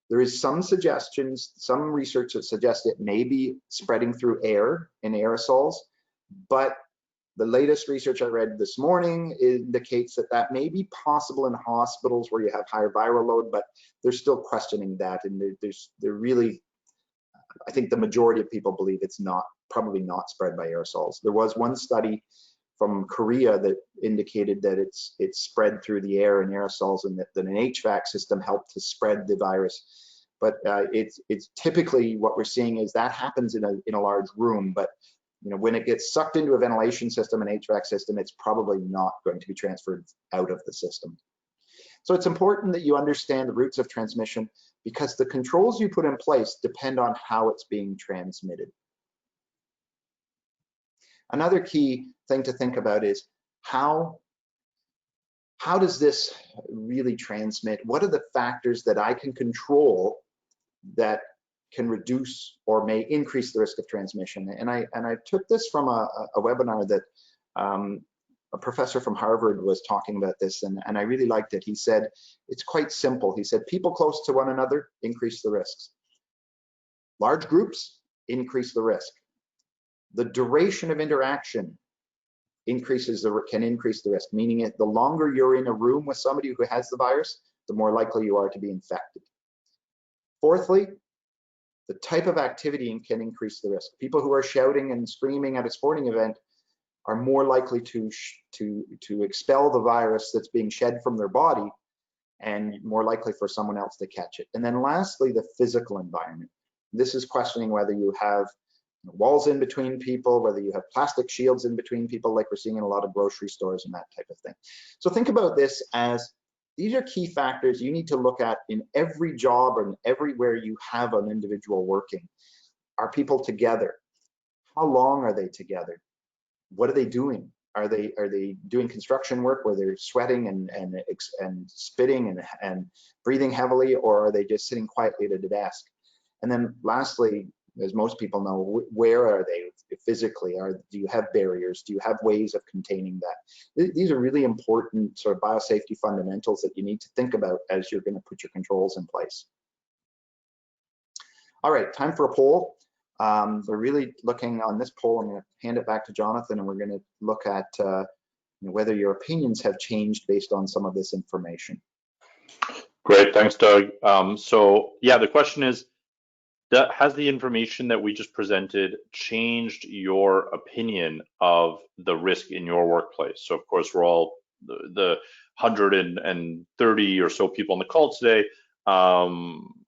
There is some suggestions, some research that suggests it may be spreading through air in aerosols, but the latest research I read this morning indicates that that may be possible in hospitals where you have higher viral load, but they're still questioning that, and they're really, I think the majority of people believe it's probably not spread by aerosols. There was one study from Korea that indicated that it's spread through the air in aerosols, and that an HVAC system helped to spread the virus. But it's typically what we're seeing is that happens in a large room, but you know, when it gets sucked into a ventilation system, an HVAC system, it's probably not going to be transferred out of the system. So it's important that you understand the routes of transmission, because the controls you put in place depend on how it's being transmitted. Another key thing to think about is how does this really transmit? What are the factors that I can control that can reduce or may increase the risk of transmission? And I took this from a webinar that a professor from Harvard was talking about this, and I really liked it. He said, it's quite simple. He said, people close to one another increase the risks. Large groups increase the risk. The duration of interaction can increase the risk, meaning the longer you're in a room with somebody who has the virus, the more likely you are to be infected. Fourthly, the type of activity can increase the risk. People who are shouting and screaming at a sporting event are more likely to expel the virus that's being shed from their body, and more likely for someone else to catch it. And then lastly, the physical environment. This is questioning whether you have walls in between people, whether you have plastic shields in between people, like we're seeing in a lot of grocery stores and that type of thing. So think about this as these are key factors you need to look at in every job and everywhere you have an individual working. Are people together? How long are they together? What are they doing? Are they doing construction work where they're sweating and spitting and breathing heavily, or are they just sitting quietly at a desk? And then lastly, as most people know, where are they physically? Do you have barriers? Do you have ways of containing that? These are really important sort of biosafety fundamentals that you need to think about as you're going to put your controls in place. All right, time for a poll. We're really looking on this poll. I'm going to hand it back to Jonathan, and we're going to look at whether your opinions have changed based on some of this information. Great, thanks, Doug. So yeah, the question is, has the information that we just presented changed your opinion of the risk in your workplace? So of course, we're all the 130 or so people on the call today are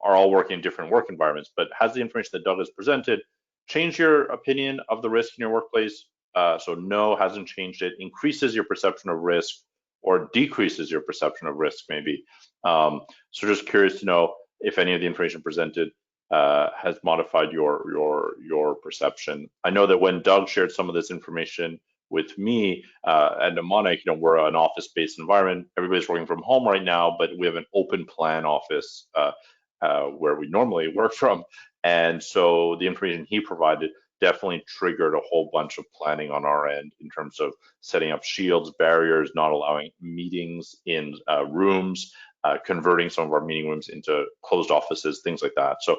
all working in different work environments, but has the information that Doug has presented changed your opinion of the risk in your workplace? So no, hasn't changed it. Increases your perception of risk or decreases your perception of risk, maybe. So just curious to know if any of the information presented has modified your perception. I know that when Doug shared some of this information with me at Mnemonic, we're an office-based environment. Everybody's working from home right now, but we have an open plan office where we normally work from. And so the information he provided definitely triggered a whole bunch of planning on our end in terms of setting up shields, barriers, not allowing meetings in rooms, converting some of our meeting rooms into closed offices, things like that. So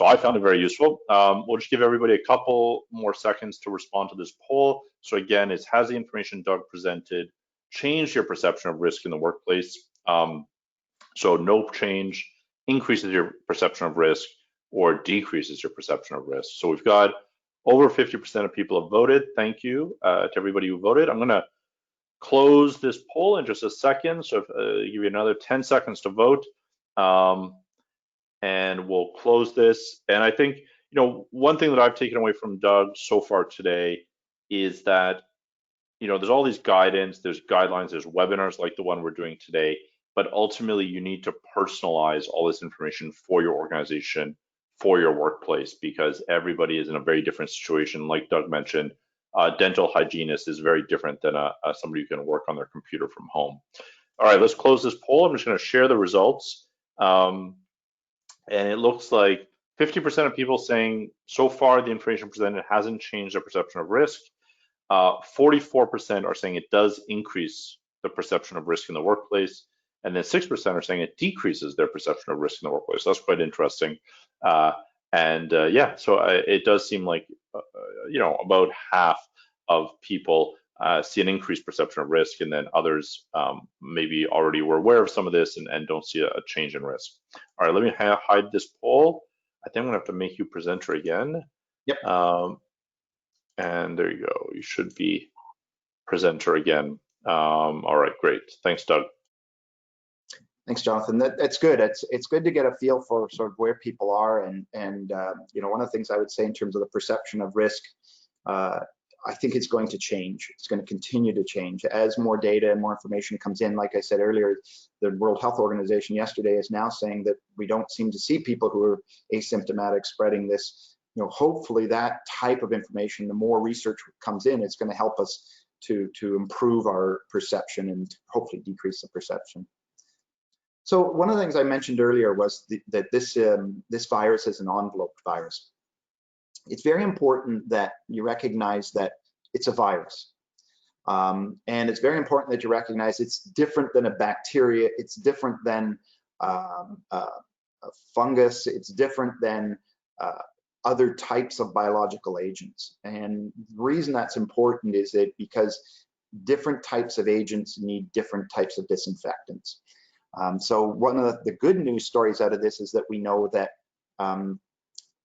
I found it very useful. We'll just give everybody a couple more seconds to respond to this poll. So again, it's, has the information Doug presented changed your perception of risk in the workplace? So no change, increases your perception of risk, or decreases your perception of risk. So we've got over 50% of people have voted. Thank you to everybody who voted. I'm gonna close this poll in just a second. So give you another 10 seconds to vote. And we'll close this. And I think, one thing that I've taken away from Doug so far today is that, there's all these guidance, there's guidelines, there's webinars like the one we're doing today. but ultimately you need to personalize all this information for your organization, for your workplace, because everybody is in a very different situation. Like Doug mentioned, a dental hygienist is very different than somebody who can work on their computer from home. All right, let's close this poll. I'm just going to share the results. And it looks like 50% of people saying so far the information presented hasn't changed their perception of risk. 44% are saying it does increase the perception of risk in the workplace. And then 6% are saying it decreases their perception of risk in the workplace. So that's quite interesting. Yeah, so it does seem like, about half of people see an increased perception of risk, and then others maybe already were aware of some of this and don't see a change in risk. All right, let me hide this poll. I think I'm gonna have to make you presenter again. Yep. And there you go, you should be presenter again. All right, great, thanks Doug. Thanks, Jonathan. That's good. It's good to get a feel for sort of where people are, and one of the things I would say in terms of the perception of risk, I think it's going to change. It's going to continue to change as more data and more information comes in. Like I said earlier, the World Health Organization yesterday is now saying that we don't seem to see people who are asymptomatic spreading this. Hopefully that type of information, the more research comes in, it's going to help us to improve our perception and hopefully decrease the perception. So one of the things I mentioned earlier was that this virus is an enveloped virus. It's very important that you recognize that it's a virus. And it's very important that you recognize it's different than a bacteria, it's different than a fungus, it's different than other types of biological agents. And the reason that's important is that because different types of agents need different types of disinfectants. So one of the good news stories out of this is that we know that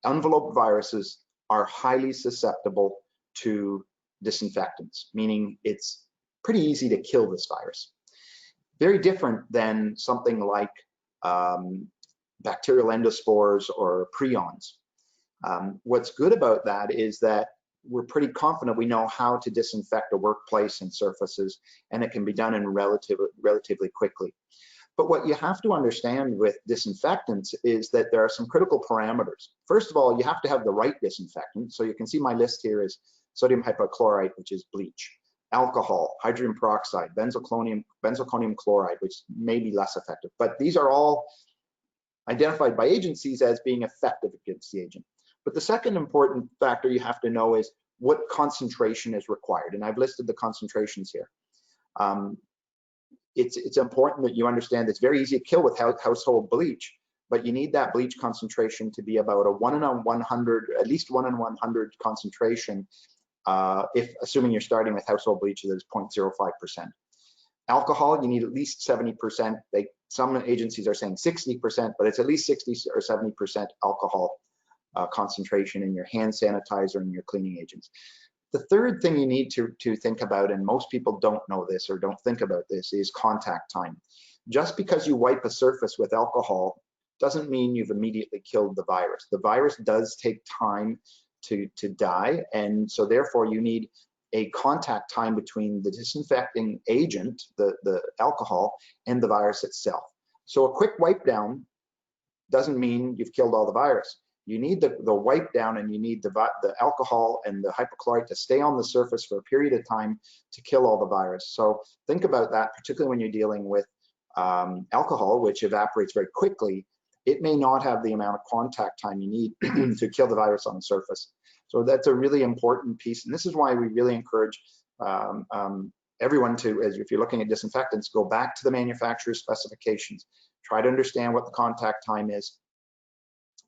enveloped viruses are highly susceptible to disinfectants, meaning it's pretty easy to kill this virus. Very different than something like bacterial endospores or prions. What's good about that is that we're pretty confident we know how to disinfect a workplace and surfaces, and it can be done in relatively quickly. But what you have to understand with disinfectants is that there are some critical parameters. First of all, you have to have the right disinfectant. So you can see my list here is sodium hypochlorite, which is bleach, alcohol, hydrogen peroxide, benzalkonium chloride, which may be less effective. But these are all identified by agencies as being effective against the agent. But the second important factor you have to know is what concentration is required. And I've listed the concentrations here. It's important that you understand it's very easy to kill with household bleach, but you need that bleach concentration to be about a 1 in 100, at least 1 in 100 concentration, if assuming you're starting with household bleach that is 0.05%. Alcohol, you need at least 70%. Some agencies are saying 60%, but it's at least 60 or 70% alcohol concentration in your hand sanitizer and your cleaning agents. The third thing you need to think about, and most people don't know this or don't think about this, is contact time. Just because you wipe a surface with alcohol doesn't mean you've immediately killed the virus. The virus does take time to die, and so therefore you need a contact time between the disinfecting agent, the alcohol, and the virus itself. So a quick wipe down doesn't mean you've killed all the virus. You need the wipe down, and you need the alcohol and the hypochlorite to stay on the surface for a period of time to kill all the virus. So think about that, particularly when you're dealing with alcohol, which evaporates very quickly. It may not have the amount of contact time you need to kill the virus on the surface. So that's a really important piece. And this is why we really encourage everyone to, if you're looking at disinfectants, go back to the manufacturer's specifications, try to understand what the contact time is,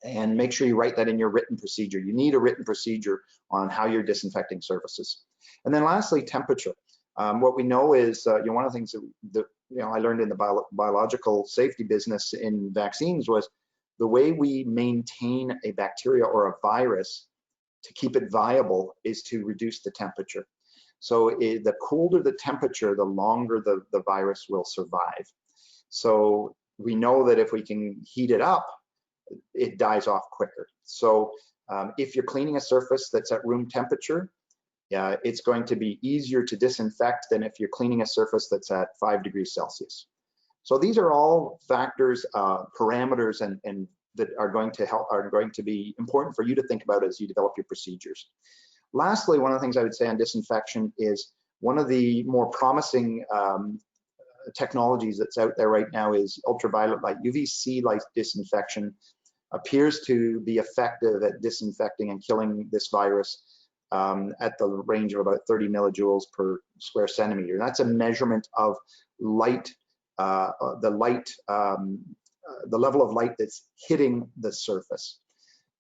and make sure you write that in your written procedure. You need a written procedure on how you're disinfecting surfaces. And then lastly, temperature. What we know is, one of the things that I learned in the biological safety business in vaccines was the way we maintain a bacteria or a virus to keep it viable is to reduce the temperature. So the colder the temperature, the longer the virus will survive. So we know that if we can heat it up, it dies off quicker. So if you're cleaning a surface that's at room temperature, it's going to be easier to disinfect than if you're cleaning a surface that's at 5 degrees Celsius. So these are all factors, parameters, and that are going to be important for you to think about as you develop your procedures. Lastly, one of the things I would say on disinfection is one of the more promising technologies that's out there right now is ultraviolet light. UVC light disinfection appears to be effective at disinfecting and killing this virus at the range of about 30 millijoules per square centimeter. That's a measurement of light, the level of light that's hitting the surface.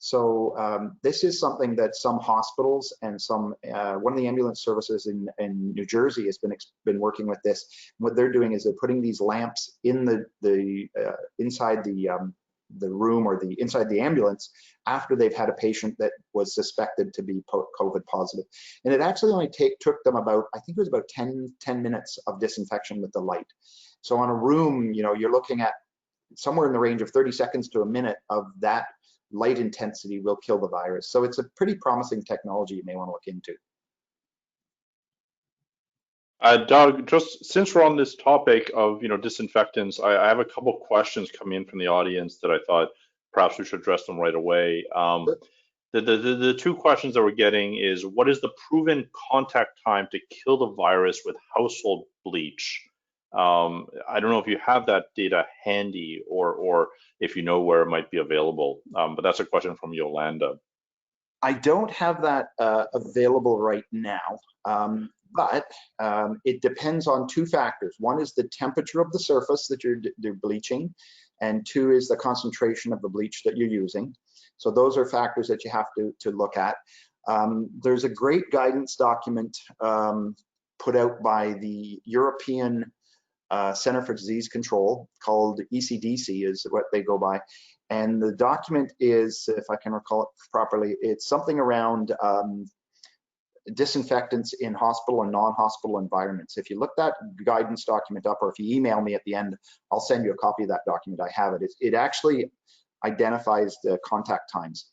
So this is something that some hospitals and one of the ambulance services in New Jersey has been working with this. What they're doing is they're putting these lamps in inside the room or inside the ambulance after they've had a patient that was suspected to be COVID positive. And it actually only took them about, I think it was about 10 minutes of disinfection with the light. So on a room, you're looking at somewhere in the range of 30 seconds to a minute of that light intensity will kill the virus. So it's a pretty promising technology you may want to look into. Doug, just since we're on this topic of disinfectants, I have a couple questions coming in from the audience that I thought perhaps we should address them right away. The two questions that we're getting is, what is the proven contact time to kill the virus with household bleach? I don't know if you have that data handy or if you know where it might be available, but that's a question from Yolanda. I don't have that available right now, but it depends on two factors. One is the temperature of the surface that you're bleaching, and two is the concentration of the bleach that you're using. So those are factors that you have to look at. There's a great guidance document put out by the European Center for Disease Control, called ECDC is what they go by. And the document is, if I can recall it properly, it's something around disinfectants in hospital and non-hospital environments. If you look that guidance document up, or if you email me at the end, I'll send you a copy of that document. I have it. It actually identifies the contact times.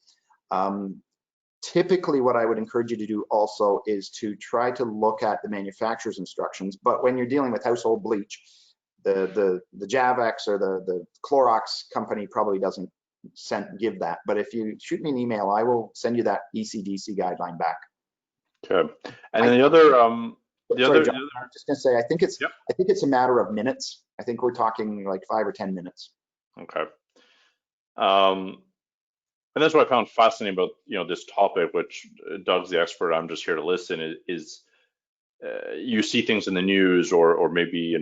Typically, what I would encourage you to do also is to try to look at the manufacturer's instructions. But when you're dealing with household bleach, the Javex or the Clorox company probably doesn't give that. But if you shoot me an email, I will send you that ECDC guideline back. Okay. And then I'm just gonna say, I think it's yep. I think it's a matter of minutes. I think we're talking like 5 or 10 minutes. Okay. And that's what I found fascinating about this topic, which Doug's the expert. I'm just here to listen. Is you see things in the news, or maybe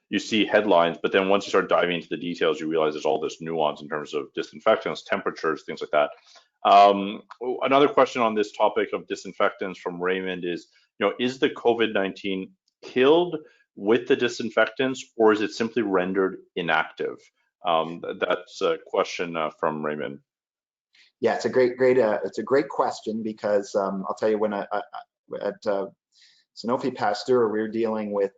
you see headlines, but then once you start diving into the details, you realize there's all this nuance in terms of disinfectants, temperatures, things like that. Another question on this topic of disinfectants from Raymond is, is the COVID-19 killed with the disinfectants, or is it simply rendered inactive? That's a question from Raymond. Yeah, it's a great question, because I'll tell you, when at Sanofi Pasteur, we were dealing with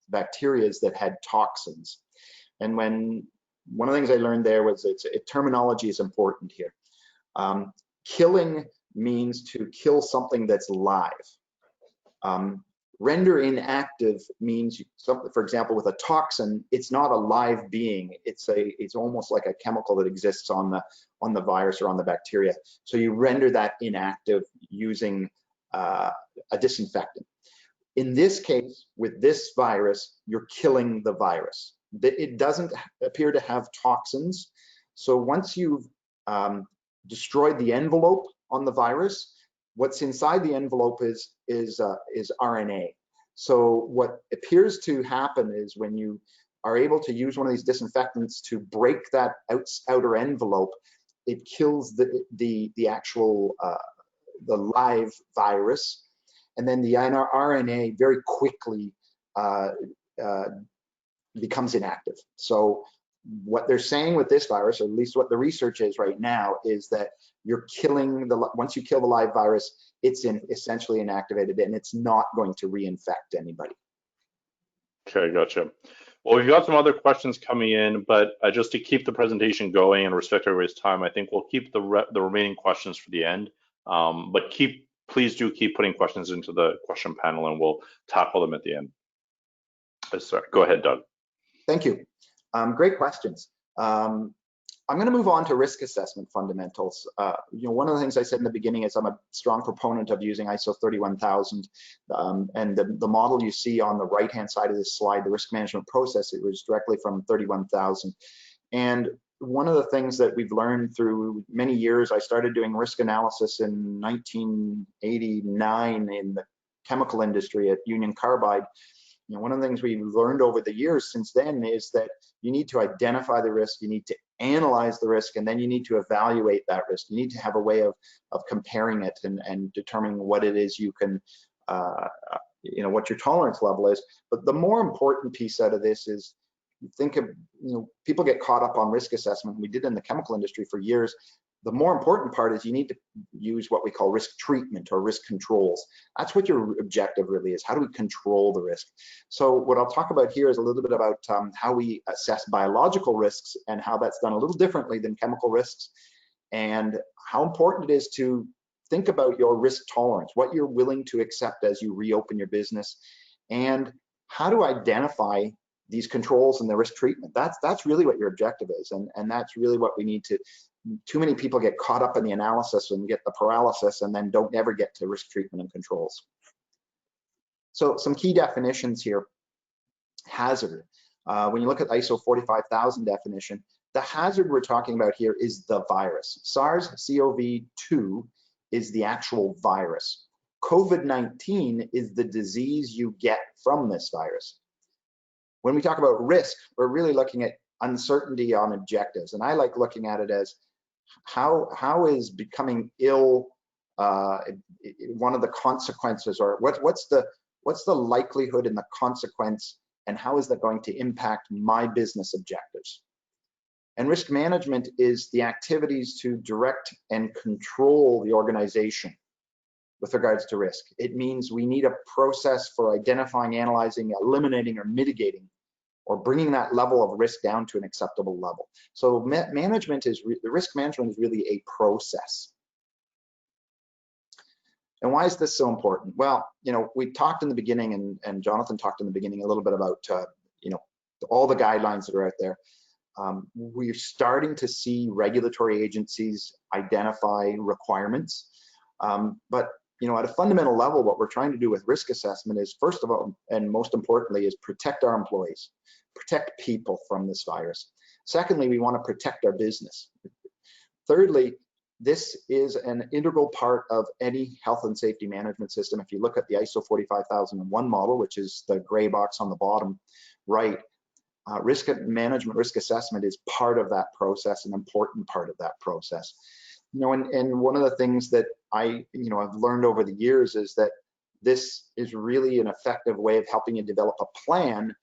bacteria that had toxins, and one of the things I learned there was terminology is important here. Killing means to kill something that's live. Render inactive means something, for example, with a toxin, it's not a live being. It's almost like a chemical that exists on the virus or on the bacteria. So you render that inactive using a disinfectant. In this case, with this virus, you're killing the virus. It doesn't appear to have toxins. So once you've destroyed the envelope on the virus, what's inside the envelope is RNA. So what appears to happen is, when you are able to use one of these disinfectants to break that outer envelope, it kills the actual the live virus, and then the RNA very quickly becomes inactive. So what they're saying with this virus, or at least what the research is right now, is that you're killing once you kill the live virus, it's essentially inactivated, and it's not going to reinfect anybody. Okay, gotcha. Well, we've got some other questions coming in, but just to keep the presentation going and respect everybody's time, I think we'll keep the remaining questions for the end. But please do keep putting questions into the question panel, and we'll tackle them at the end. Sorry, go ahead, Doug. Thank you. Great questions. I'm going to move on to risk assessment fundamentals. One of the things I said in the beginning is I'm a strong proponent of using ISO 31000, and the model you see on the right-hand side of this slide, the risk management process, it was directly from 31000. And one of the things that we've learned through many years, I started doing risk analysis in 1989 in the chemical industry at Union Carbide. One of the things we've learned over the years since then is that you need to identify the risk, you need to analyze the risk, and then you need to evaluate that risk. You need to have a way of comparing it and determining what it is you can, what your tolerance level is. But the more important piece out of this is, think of, people get caught up on risk assessment. We did in the chemical industry for years. The more important part is you need to use what we call risk treatment or risk controls. That's what your objective really is. How do we control the risk? So what I'll talk about here is a little bit about how we assess biological risks and how that's done a little differently than chemical risks, and how important it is to think about your risk tolerance, what you're willing to accept as you reopen your business, and how to identify these controls and the risk treatment. That's really what your objective is, and that's really what we need to. Too many people get caught up in the analysis and get the paralysis and then don't ever get to risk treatment and controls. So some key definitions here. Hazard. When you look at ISO 45000 definition, the hazard we're talking about here is the virus. SARS-CoV-2 is the actual virus. COVID-19 is the disease you get from this virus. When we talk about risk, we're really looking at uncertainty on objectives, and I like looking at it as how is becoming ill one of the consequences, or what's the likelihood and the consequence, and how is that going to impact my business objectives? And risk management is the activities to direct and control the organization with regards to risk. It means we need a process for identifying, analyzing, eliminating, or mitigating, or bringing that level of risk down to an acceptable level. So the risk management is really a process. And why is this so important? Well, we talked in the beginning, and Jonathan talked in the beginning a little bit about, all the guidelines that are out there. We're starting to see regulatory agencies identify requirements, but at a fundamental level, what we're trying to do with risk assessment is, first of all, and most importantly, is protect our employees, protect people from this virus. Secondly, we want to protect our business. Thirdly, this is an integral part of any health and safety management system. If you look at the ISO 45001 model, which is the gray box on the bottom right, risk management, risk assessment is part of that process, an important part of that process. And one of the things that I've learned over the years is that this is really an effective way of helping you develop a plan,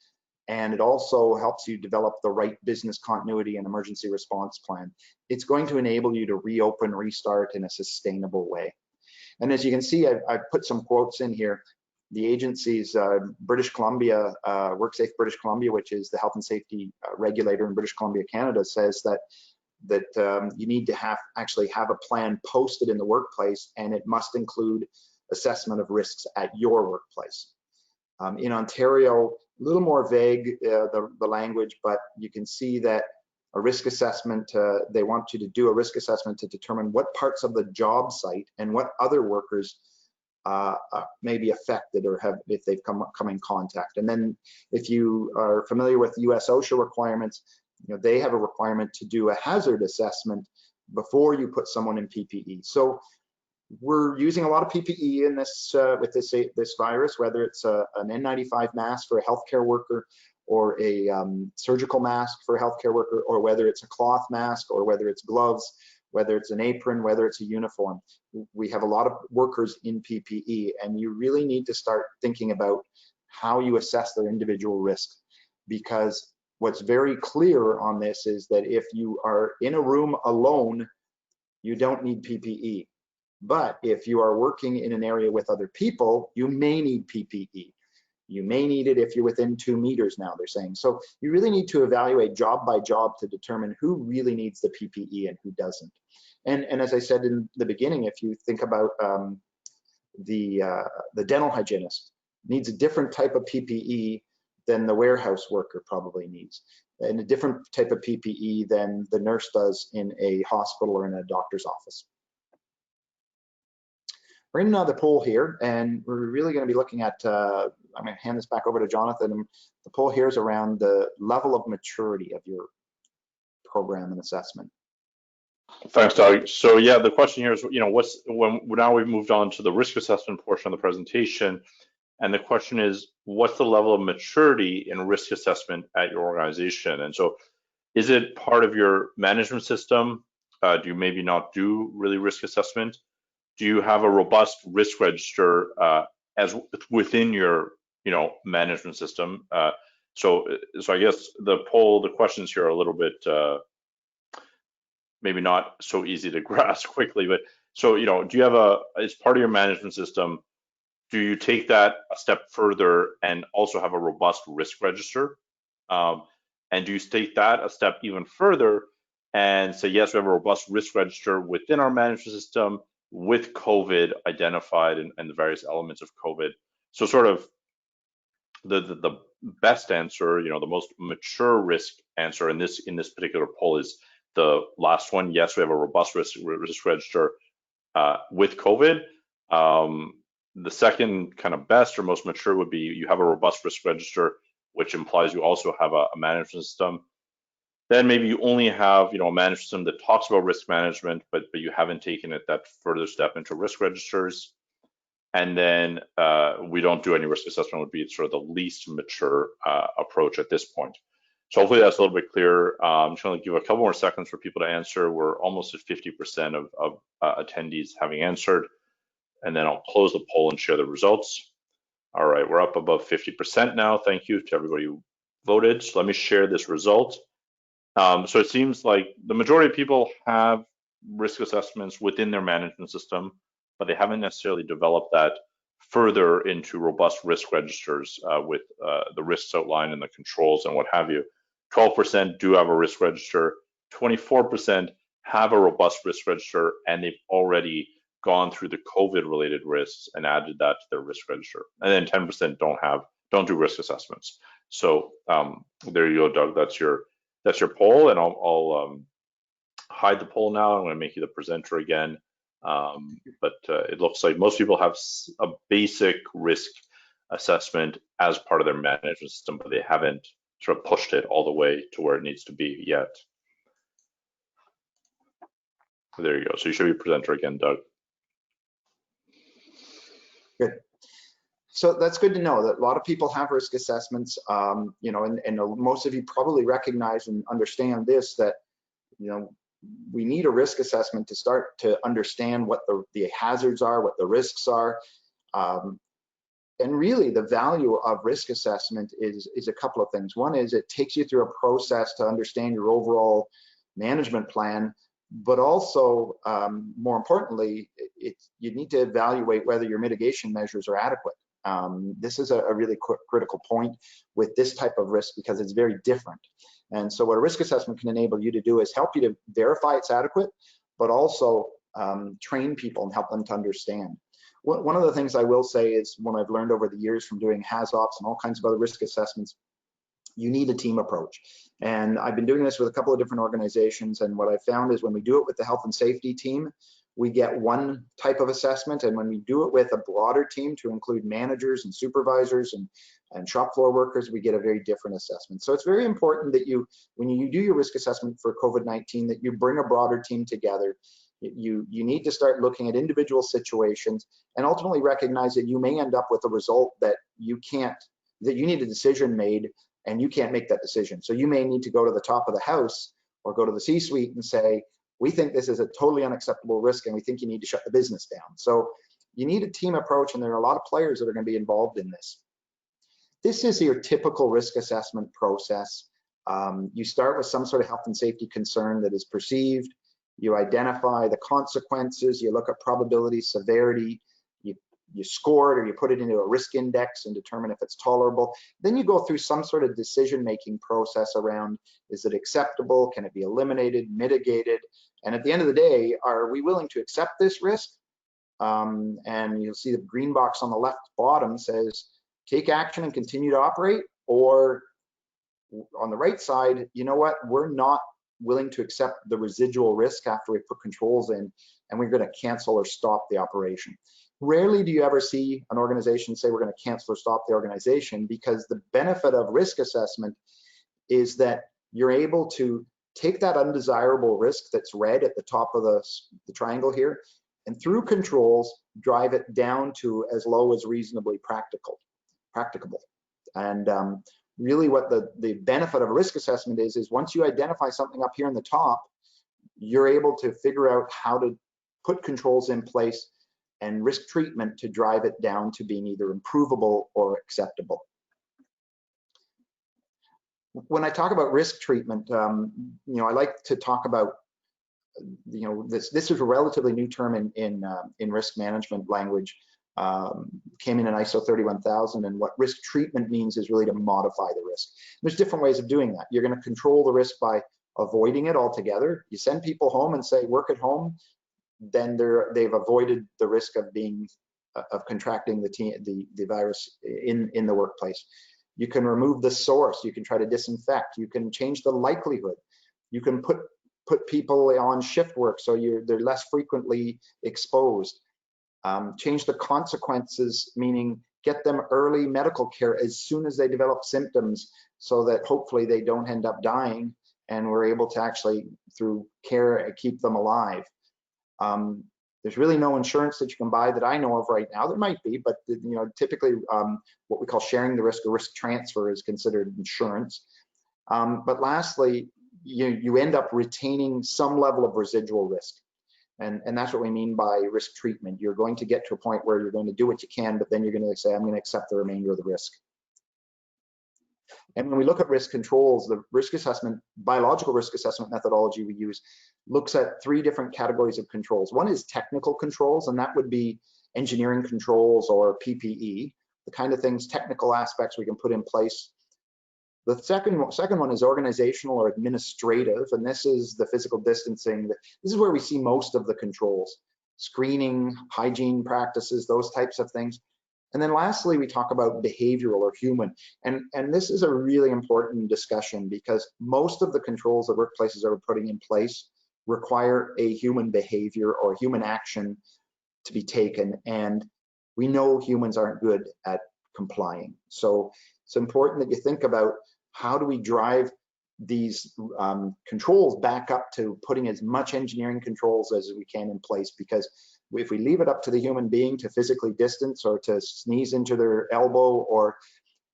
and it also helps you develop the right business continuity and emergency response plan. It's going to enable you to reopen, restart in a sustainable way. And as you can see, I've put some quotes in here. The agencies, British Columbia, WorkSafe British Columbia, which is the health and safety regulator in British Columbia, Canada, says that you need to actually have a plan posted in the workplace, and it must include assessment of risks at your workplace. In Ontario, a little more vague, the language, but you can see that a risk assessment, they want you to do a risk assessment to determine what parts of the job site and what other workers may be affected, or if they've come in contact. And then if you are familiar with US OSHA requirements, they have a requirement to do a hazard assessment before you put someone in PPE. So we're using a lot of PPE in this with this virus, whether it's an N95 mask for a healthcare worker, or a surgical mask for a healthcare worker, or whether it's a cloth mask, or whether it's gloves, whether it's an apron, whether it's a uniform. We have a lot of workers in PPE, and you really need to start thinking about how you assess their individual risk, because what's very clear on this is that if you are in a room alone, you don't need PPE. But if you are working in an area with other people, you may need PPE. You may need it if you're within 2 meters now, they're saying. So you really need to evaluate job by job to determine who really needs the PPE and who doesn't. And as I said in the beginning, if you think about the dental hygienist, needs a different type of PPE than the warehouse worker probably needs, and a different type of PPE than the nurse does in a hospital or in a doctor's office. We're in another poll here, and we're really going to be looking at, I'm going to hand this back over to Jonathan. The poll here is around the level of maturity of your program and assessment. Thanks, Doug. So yeah, the question here is, now we've moved on to the risk assessment portion of the presentation, and the question is, what's the level of maturity in risk assessment at your organization? And so, is it part of your management system? Do you maybe not do really risk assessment? Do you have a robust risk register as within your management system? So I guess the questions here are a little bit maybe not so easy to grasp quickly, but so do you have as part of your management system, do you take that a step further and also have a robust risk register? And do you take that a step even further and say, yes, we have a robust risk register within our management system with COVID identified and the various elements of COVID? So sort of the best answer, the most mature risk answer in this particular poll is the last one. Yes, we have a robust risk register with COVID. The second kind of best or most mature would be you have a robust risk register, which implies you also have a management system. Then maybe you only have a management system that talks about risk management, but you haven't taken it that further step into risk registers. And then we don't do any risk assessment would be sort of the least mature approach at this point. So hopefully that's a little bit clearer. I'm just going to give a couple more seconds for people to answer. We're almost at 50% of attendees having answered. And then I'll close the poll and share the results. All right, we're up above 50% now. Thank you to everybody who voted. So let me share this result. So it seems like the majority of people have risk assessments within their management system, but they haven't necessarily developed that further into robust risk registers with the risks outlined and the controls and what have you. 12% do have a risk register, 24% have a robust risk register, and they've already gone through the COVID-related risks and added that to their risk register. And then 10% don't do risk assessments. So there you go, Doug. That's your poll, and I'll hide the poll now. I'm going to make you the presenter again. But it looks like most people have a basic risk assessment as part of their management system, but they haven't sort of pushed it all the way to where it needs to be yet. There you go. So you should be presenter again, Doug. Good. So that's good to know that a lot of people have risk assessments, and most of you probably recognize and understand this, that, we need a risk assessment to start to understand what the hazards are, what the risks are. And really the value of risk assessment is a couple of things. One is it takes you through a process to understand your overall management plan, but also more importantly, you need to evaluate whether your mitigation measures are adequate. This is a really critical point with this type of risk because it's very different. And so what a risk assessment can enable you to do is help you to verify it's adequate, but also train people and help them to understand. One of the things I will say is, what I've learned over the years from doing HAZOPs and all kinds of other risk assessments, you need a team approach. And I've been doing this with a couple of different organizations, and what I found is when we do it with the health and safety team, we get one type of assessment, and when we do it with a broader team to include managers and supervisors and shop floor workers, we get a very different assessment. So it's very important that when you do your risk assessment for COVID-19, that you bring a broader team together. You need to start looking at individual situations and ultimately recognize that you may end up with a result that you need a decision made and you can't make that decision. So you may need to go to the top of the house or go to the C-suite and say, we think this is a totally unacceptable risk and we think you need to shut the business down. So you need a team approach, and there are a lot of players that are going to be involved in this. This is your typical risk assessment process. You start with some sort of health and safety concern that is perceived. You identify the consequences. You look at probability, severity. You score it or you put it into a risk index and determine if it's tolerable. Then you go through some sort of decision-making process around, is it acceptable? Can it be eliminated, mitigated? And at the end of the day, are we willing to accept this risk? And you'll see the green box on the left bottom says, take action and continue to operate, Or on the right side, you know what, we're not willing to accept the residual risk after we put controls in, and we're going to cancel or stop the operation. Rarely do you ever see an organization say we're going to cancel or stop the organization, because the benefit of risk assessment is that you're able to take that undesirable risk that's red at the top of the triangle here, and through controls drive it down to as low as reasonably practicable. And really what the benefit of a risk assessment is once you identify something up here in the top, you're able to figure out how to put controls in place and risk treatment to drive it down to being either improvable or acceptable. When I talk about risk treatment, you know, I like to talk about, you know, this is a relatively new term in risk management language. Came in ISO 31000, and what risk treatment means is really to modify the risk. There's different ways of doing that. You're going to control the risk by avoiding it altogether. You send people home and say work at home, then they've avoided the risk of contracting the virus in the workplace. You can remove the source. You can try to disinfect. You can change the likelihood. You can put people on shift work so they're less frequently exposed. Change the consequences, meaning get them early medical care as soon as they develop symptoms, so that hopefully they don't end up dying, and we're able to actually, through care, keep them alive. There's really no insurance that you can buy that I know of right now. There might be, but you know, typically what we call sharing the risk or risk transfer is considered insurance. But lastly, you end up retaining some level of residual risk. And that's what we mean by risk treatment. You're going to get to a point where you're going to do what you can, but then you're going to say, I'm going to accept the remainder of the risk. And when we look at risk controls, the risk assessment, biological risk assessment methodology we use looks at 3 different categories of controls. One is technical controls, and that would be engineering controls or PPE, the kind of things, technical aspects we can put in place. The second one is organizational or administrative, and this is the physical distancing. This is where we see most of the controls, screening, hygiene practices, those types of things. And then lastly, we talk about behavioral or human. And this is a really important discussion, because most of the controls that workplaces are putting in place require a human behavior or human action to be taken. And we know humans aren't good at complying. So it's important that you think about, how do we drive these controls back up to putting as much engineering controls as we can in place? Because if we leave it up to the human being to physically distance, or to sneeze into their elbow, or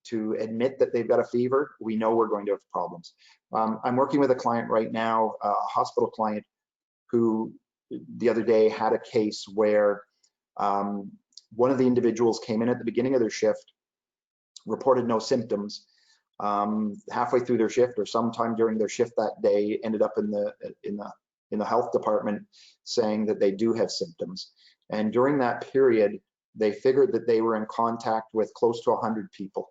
to admit that they've got a fever, we know we're going to have problems. I'm working with a client right now, a hospital client, who the other day had a case where one of the individuals came in at the beginning of their shift, reported no symptoms. Halfway through their shift, or sometime during their shift that day, ended up in the health department saying that they do have symptoms. And during that period, they figured that they were in contact with close to 100 people,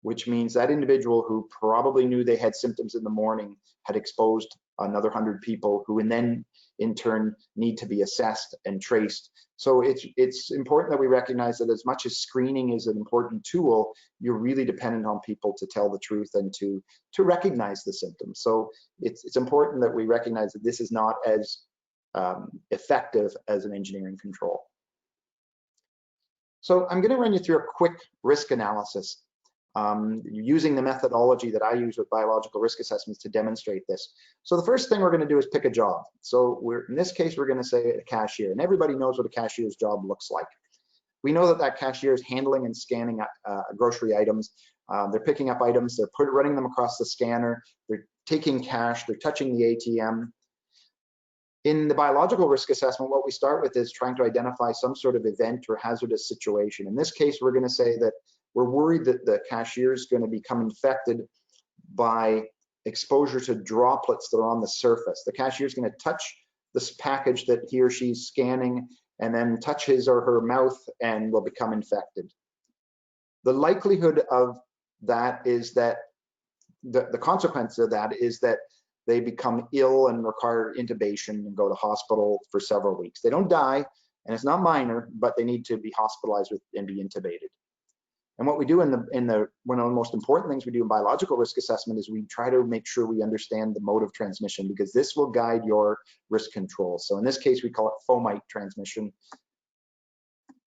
which means that individual, who probably knew they had symptoms in the morning, had exposed another 100 people, who then in turn need to be assessed and traced. So it's important that we recognize that as much as screening is an important tool, you're really dependent on people to tell the truth and to recognize the symptoms. So it's important that we recognize that this is not as effective as an engineering control. So I'm going to run you through a quick risk analysis, using the methodology that I use with biological risk assessments to demonstrate this. So the first thing we're going to do is pick a job. So in this case, we're going to say a cashier, and everybody knows what a cashier's job looks like. We know that cashier is handling and scanning grocery items. They're picking up items, they're running them across the scanner, they're taking cash, they're touching the ATM. In the biological risk assessment, what we start with is trying to identify some sort of event or hazardous situation. In this case, we're going to say that we're worried that the cashier is going to become infected by exposure to droplets that are on the surface. The cashier is going to touch this package that he or she's scanning, and then touch his or her mouth, and will become infected. The likelihood of that is that the consequence of that is that they become ill and require intubation and go to hospital for several weeks. They don't die, and it's not minor, but they need to be hospitalized and be intubated. And what we do one of the most important things we do in biological risk assessment is we try to make sure we understand the mode of transmission, because this will guide your risk control. So in this case, we call it fomite transmission.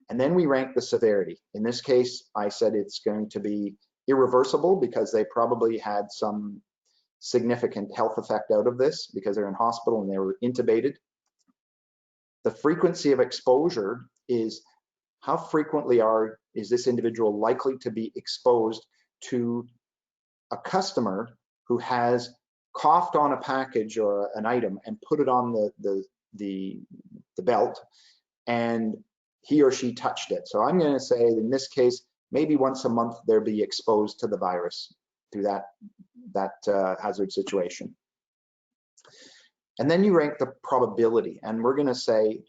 And then we rank the severity. In this case, I said it's going to be irreversible because they probably had some significant health effect out of this because they're in hospital and they were intubated. The frequency of exposure is how frequently is this individual likely to be exposed to a customer who has coughed on a package or an item and put it on the belt, and he or she touched it. So I'm going to say in this case, maybe once a month they'll be exposed to the virus through that hazard situation. And then you rank the probability, and we're going to say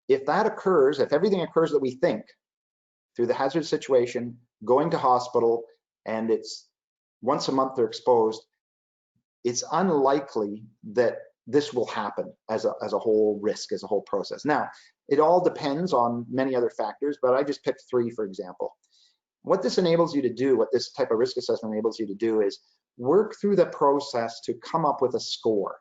if that occurs, if everything occurs that we think through the hazard situation, going to hospital, and it's once a month they're exposed, it's unlikely that this will happen as a whole risk, as a whole process. Now, it all depends on many other factors, but I just picked 3, for example. What this enables you to do, what this type of risk assessment enables you to do, is work through the process to come up with a score.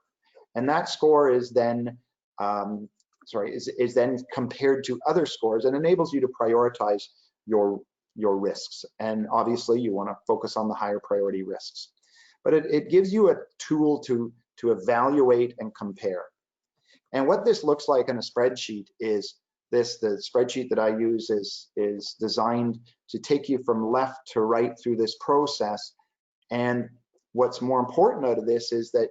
And that score is then, is then compared to other scores and enables you to prioritize your risks. And obviously you want to focus on the higher priority risks. But it gives you a tool to evaluate and compare. And what this looks like in a spreadsheet is this. The spreadsheet that I use is designed to take you from left to right through this process. And what's more important out of this is that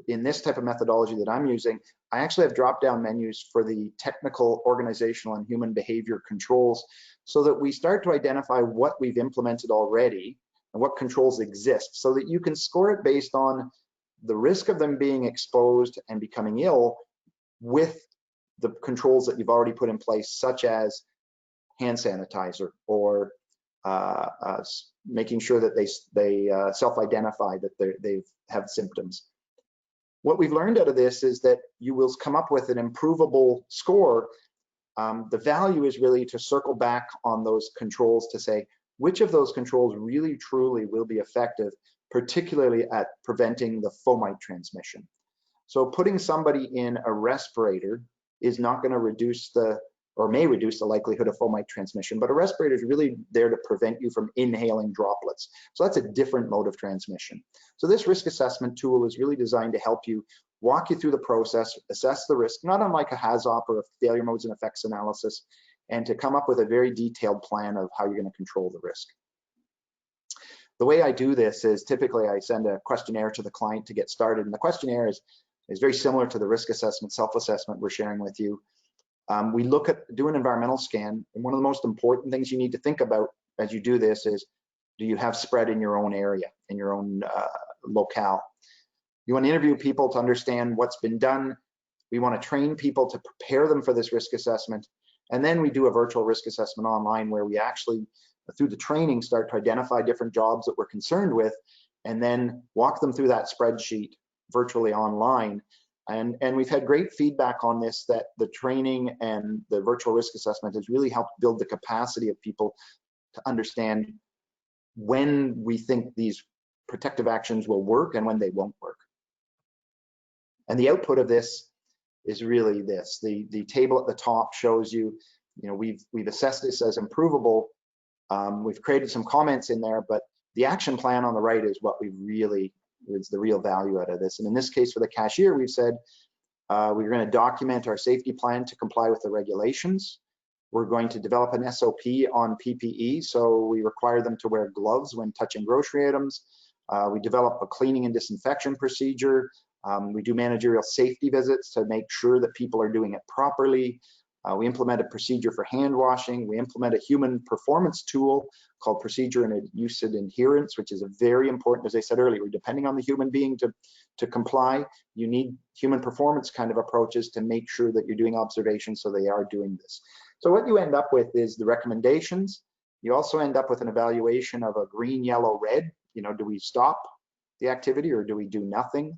in this type of methodology that I'm using, I actually have drop-down menus for the technical, organizational, and human behavior controls, so that we start to identify what we've implemented already and what controls exist, so that you can score it based on the risk of them being exposed and becoming ill with the controls that you've already put in place, such as hand sanitizer, or making sure that they self-identify that they have symptoms. What we've learned out of this is that you will come up with an improvable score. The value is really to circle back on those controls to say which of those controls really truly will be effective, particularly at preventing the fomite transmission. So putting somebody in a respirator is not going to reduce may reduce the likelihood of fomite transmission, but a respirator is really there to prevent you from inhaling droplets. So that's a different mode of transmission. So this risk assessment tool is really designed to help you, walk you through the process, assess the risk, not unlike a HAZOP or a failure modes and effects analysis, and to come up with a very detailed plan of how you're going to control the risk. The way I do this is typically I send a questionnaire to the client to get started, and the questionnaire is very similar to the risk assessment, self-assessment we're sharing with you. We do an environmental scan, and one of the most important things you need to think about as you do this is, do you have spread in your own area, in your own locale? You want to interview people to understand what's been done. We want to train people to prepare them for this risk assessment. And then we do a virtual risk assessment online where we actually, through the training, start to identify different jobs that we're concerned with, and then walk them through that spreadsheet virtually online. And we've had great feedback on this, that the training and the virtual risk assessment has really helped build the capacity of people to understand when we think these protective actions will work and when they won't work. And the output of this is really this. The table at the top shows you, we've assessed this as improvable. We've created some comments in there, but the action plan on the right is what we really is the real value out of this. And in this case, for the cashier, we've said we're going to document our safety plan to comply with the regulations. We're going to develop an SOP on PPE, so we require them to wear gloves when touching grocery items. We develop a cleaning and disinfection procedure. We do managerial safety visits to make sure that people are doing it properly. We implement a procedure for hand washing. We implement a human performance tool called procedure and use and adherence, which is a very important, as I said earlier, depending on the human being to comply, you need human performance kind of approaches to make sure that you're doing observations so they are doing this. So what you end up with is the recommendations. You also end up with an evaluation of a green, yellow, red. Do we stop the activity or do we do nothing?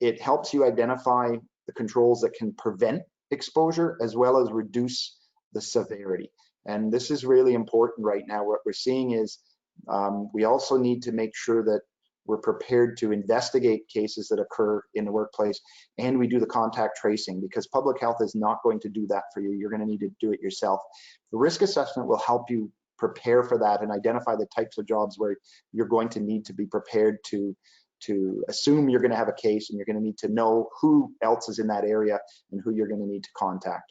It helps you identify the controls that can prevent exposure as well as reduce the severity. And this is really important right now. What we're seeing is we also need to make sure that we're prepared to investigate cases that occur in the workplace, and we do the contact tracing, because public health is not going to do that for you. You're going to need to do it yourself. The risk assessment will help you prepare for that and identify the types of jobs where you're going to need to be prepared to assume you're going to have a case, and you're going to need to know who else is in that area and who you're going to need to contact.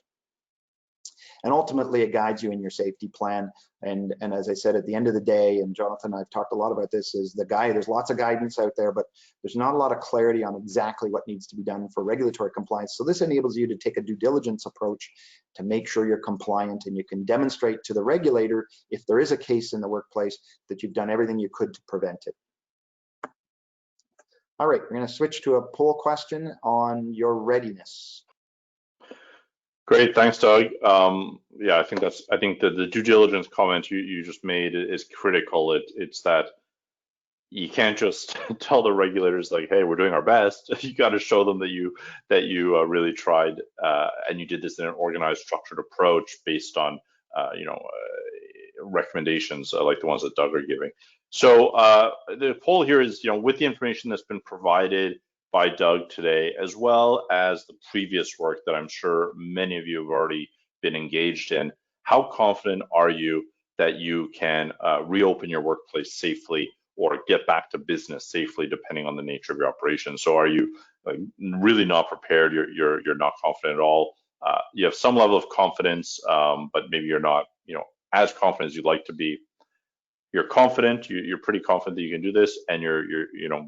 And ultimately, it guides you in your safety plan. And as I said, at the end of the day, and Jonathan and I've talked a lot about this, is the guide. There's lots of guidance out there, but there's not a lot of clarity on exactly what needs to be done for regulatory compliance. So this enables you to take a due diligence approach to make sure you're compliant, and you can demonstrate to the regulator, if there is a case in the workplace, that you've done everything you could to prevent it. All right, we're going to switch to a poll question on your readiness. Great, thanks, Doug. Yeah, I think the due diligence comment you just made is critical. It's that you can't just tell the regulators like, hey, we're doing our best. You got to show them that you really tried, and you did this in an organized, structured approach based on recommendations like the ones that Doug are giving. So the poll here is, with the information that's been provided by Doug today, as well as the previous work that I'm sure many of you have already been engaged in, how confident are you that you can reopen your workplace safely or get back to business safely, depending on the nature of your operation? So are you really not prepared? You're not confident at all. You have some level of confidence, but maybe you're not, as confident as you'd like to be. You're confident. You're pretty confident that you can do this, and you're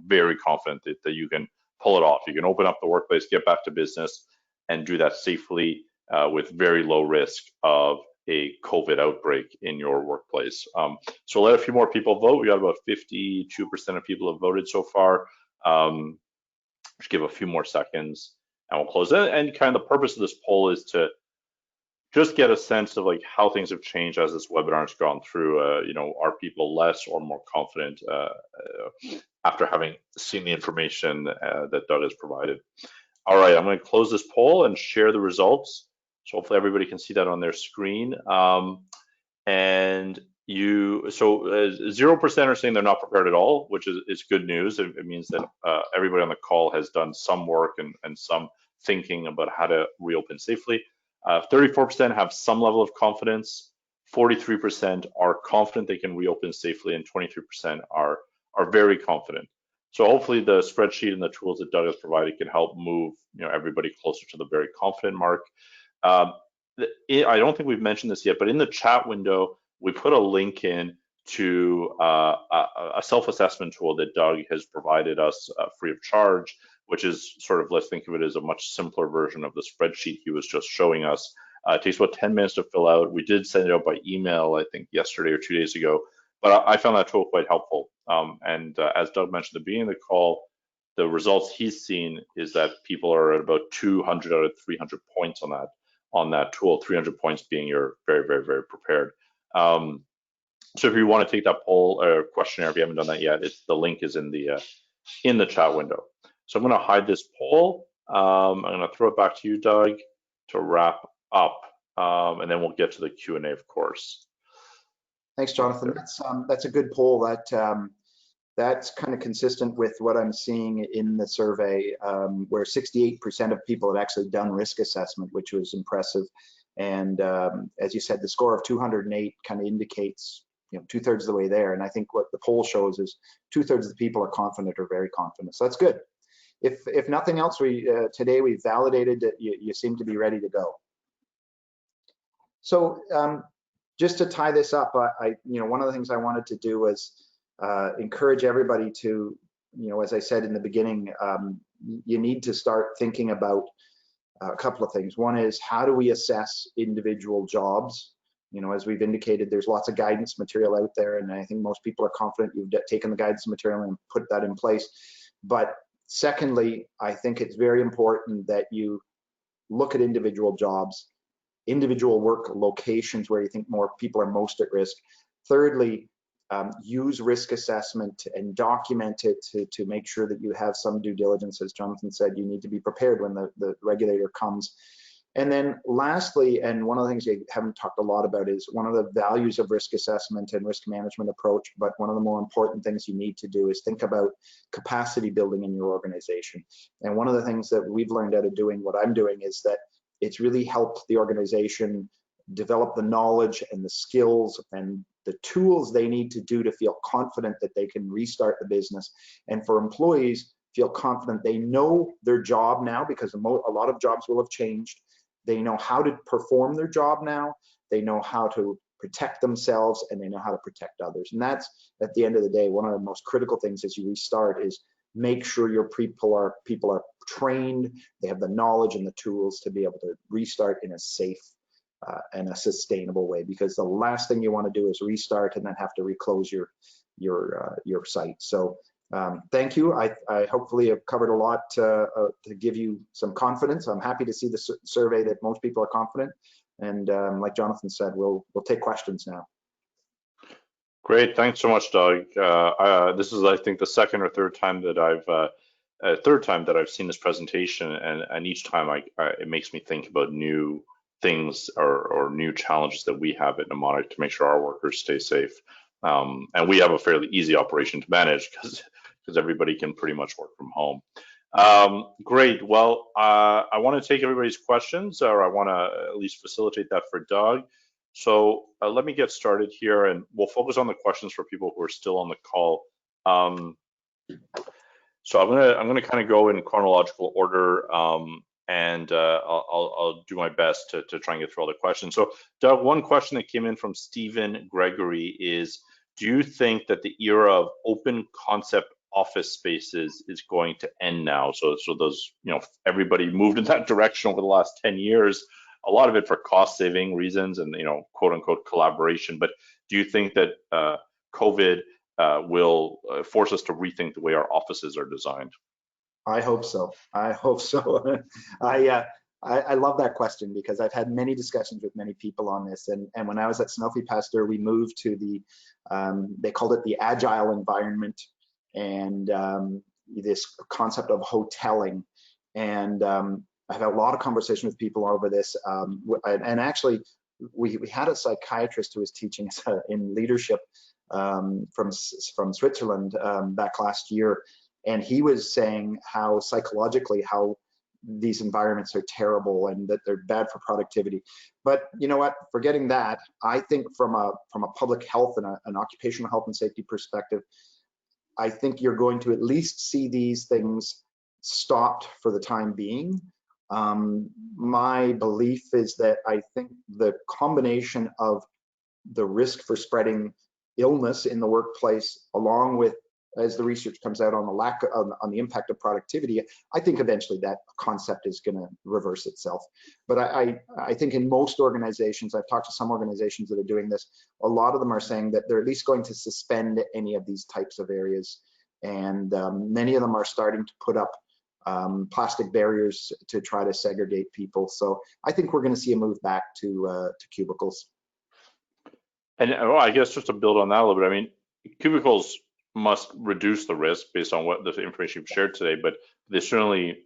very confident that you can pull it off. You can open up the workplace, get back to business, and do that safely with very low risk of a COVID outbreak in your workplace. So let a few more people vote. We got about 52% of people have voted so far. Just give a few more seconds and we'll close it. And kind of the purpose of this poll is to just get a sense of like how things have changed as this webinar has gone through. Are people less or more confident after having seen the information that Doug has provided? All right, I'm going to close this poll and share the results. So hopefully everybody can see that on their screen. And 0% are saying they're not prepared at all, which is good news. It means that everybody on the call has done some work and some thinking about how to reopen safely. 34% have some level of confidence. 43% are confident they can reopen safely, and 23% are very confident. So hopefully the spreadsheet and the tools that Doug has provided can help move everybody closer to the very confident mark. I don't think we've mentioned this yet, but in the chat window, we put a link in to a self-assessment tool that Doug has provided us free of charge, which is sort of, let's think of it as a much simpler version of the spreadsheet he was just showing us. It takes about 10 minutes to fill out. We did send it out by email, I think yesterday or 2 days ago, but I found that tool quite helpful. As Doug mentioned at the beginning of the call, the results he's seen is that people are at about 200 out of 300 points on that tool, 300 points being you're very, very, very prepared. So if you want to take that poll or questionnaire, if you haven't done that yet, the link is in the chat window. So I'm going to hide this poll. I'm going to throw it back to you, Doug, to wrap up, and then we'll get to the Q&A, of course. Thanks, Jonathan. That's a good poll. That's kind of consistent with what I'm seeing in the survey, where 68% of people had actually done risk assessment, which was impressive. And as you said, the score of 208 kind of indicates 2/3 of the way there. And I think what the poll shows is 2/3 of the people are confident or very confident. So that's good. If nothing else, today we validated that you seem to be ready to go. So just to tie this up, one of the things I wanted to do was encourage everybody to, as I said in the beginning, you need to start thinking about a couple of things. One is, how do we assess individual jobs? As we've indicated, there's lots of guidance material out there, and I think most people are confident you've taken the guidance material and put that in place. But secondly, I think it's very important that you look at individual jobs, individual work locations where you think more people are most at risk. Thirdly, use risk assessment and document it to make sure that you have some due diligence. As Jonathan said, you need to be prepared when the regulator comes. And then lastly, and one of the things we haven't talked a lot about is one of the values of risk assessment and risk management approach, but one of the more important things you need to do is think about capacity building in your organization. And one of the things that we've learned out of doing what I'm doing is that it's really helped the organization develop the knowledge and the skills and the tools they need to do to feel confident that they can restart the business. And for employees, feel confident they know their job now, because a lot of jobs will have changed. They know how to perform their job now. They know how to protect themselves, and they know how to protect others. And that's, at the end of the day, one of the most critical things as you restart is make sure your people are trained, they have the knowledge and the tools to be able to restart in a safe and a sustainable way, because the last thing you want to do is restart and then have to reclose your site. So thank you. I hopefully have covered a lot to give you some confidence. I'm happy to see the survey that most people are confident. And like Jonathan said, we'll take questions now. Great, thanks so much, Doug. This is, I think, the second or third time that I've seen this presentation, and each time it makes me think about new things or new challenges that we have at Mnemonic to make sure our workers stay safe. And we have a fairly easy operation to manage because everybody can pretty much work from home. Great. Well, I want to take everybody's questions, or I want to at least facilitate that for Doug. So let me get started here, and we'll focus on the questions for people who are still on the call. So I'm gonna kind of go in chronological order, and I'll do my best to try and get through all the questions. So Doug, one question that came in from Stephen Gregory is, do you think that the era of open concept office spaces is going to end now? So those, everybody moved in that direction over the last 10 years, a lot of it for cost saving reasons and, quote unquote collaboration. But do you think that COVID will force us to rethink the way our offices are designed? I hope so. I hope so. I love that question because I've had many discussions with many people on this. And when I was at Sanofi Pasteur, we moved to they called it the agile environment, and this concept of hoteling. And I've had a lot of conversation with people over this. And actually, we had a psychiatrist who was teaching us in leadership from Switzerland back last year. And he was saying how psychologically, how these environments are terrible and that they're bad for productivity. But you know what, forgetting that, I think from a public health and an occupational health and safety perspective, I think you're going to at least see these things stopped for the time being. My belief is that I think the combination of the risk for spreading illness in the workplace, along with, as the research comes out on the impact of productivity, I think eventually that concept is going to reverse itself. But I think in most organizations, I've talked to some organizations that are doing this, a lot of them are saying that they're at least going to suspend any of these types of areas. And many of them are starting to put up plastic barriers to try to segregate people. So I think we're going to see a move back to cubicles. And well, I guess just to build on that a little bit, I mean, cubicles must reduce the risk based on what the information you've shared today, but they certainly,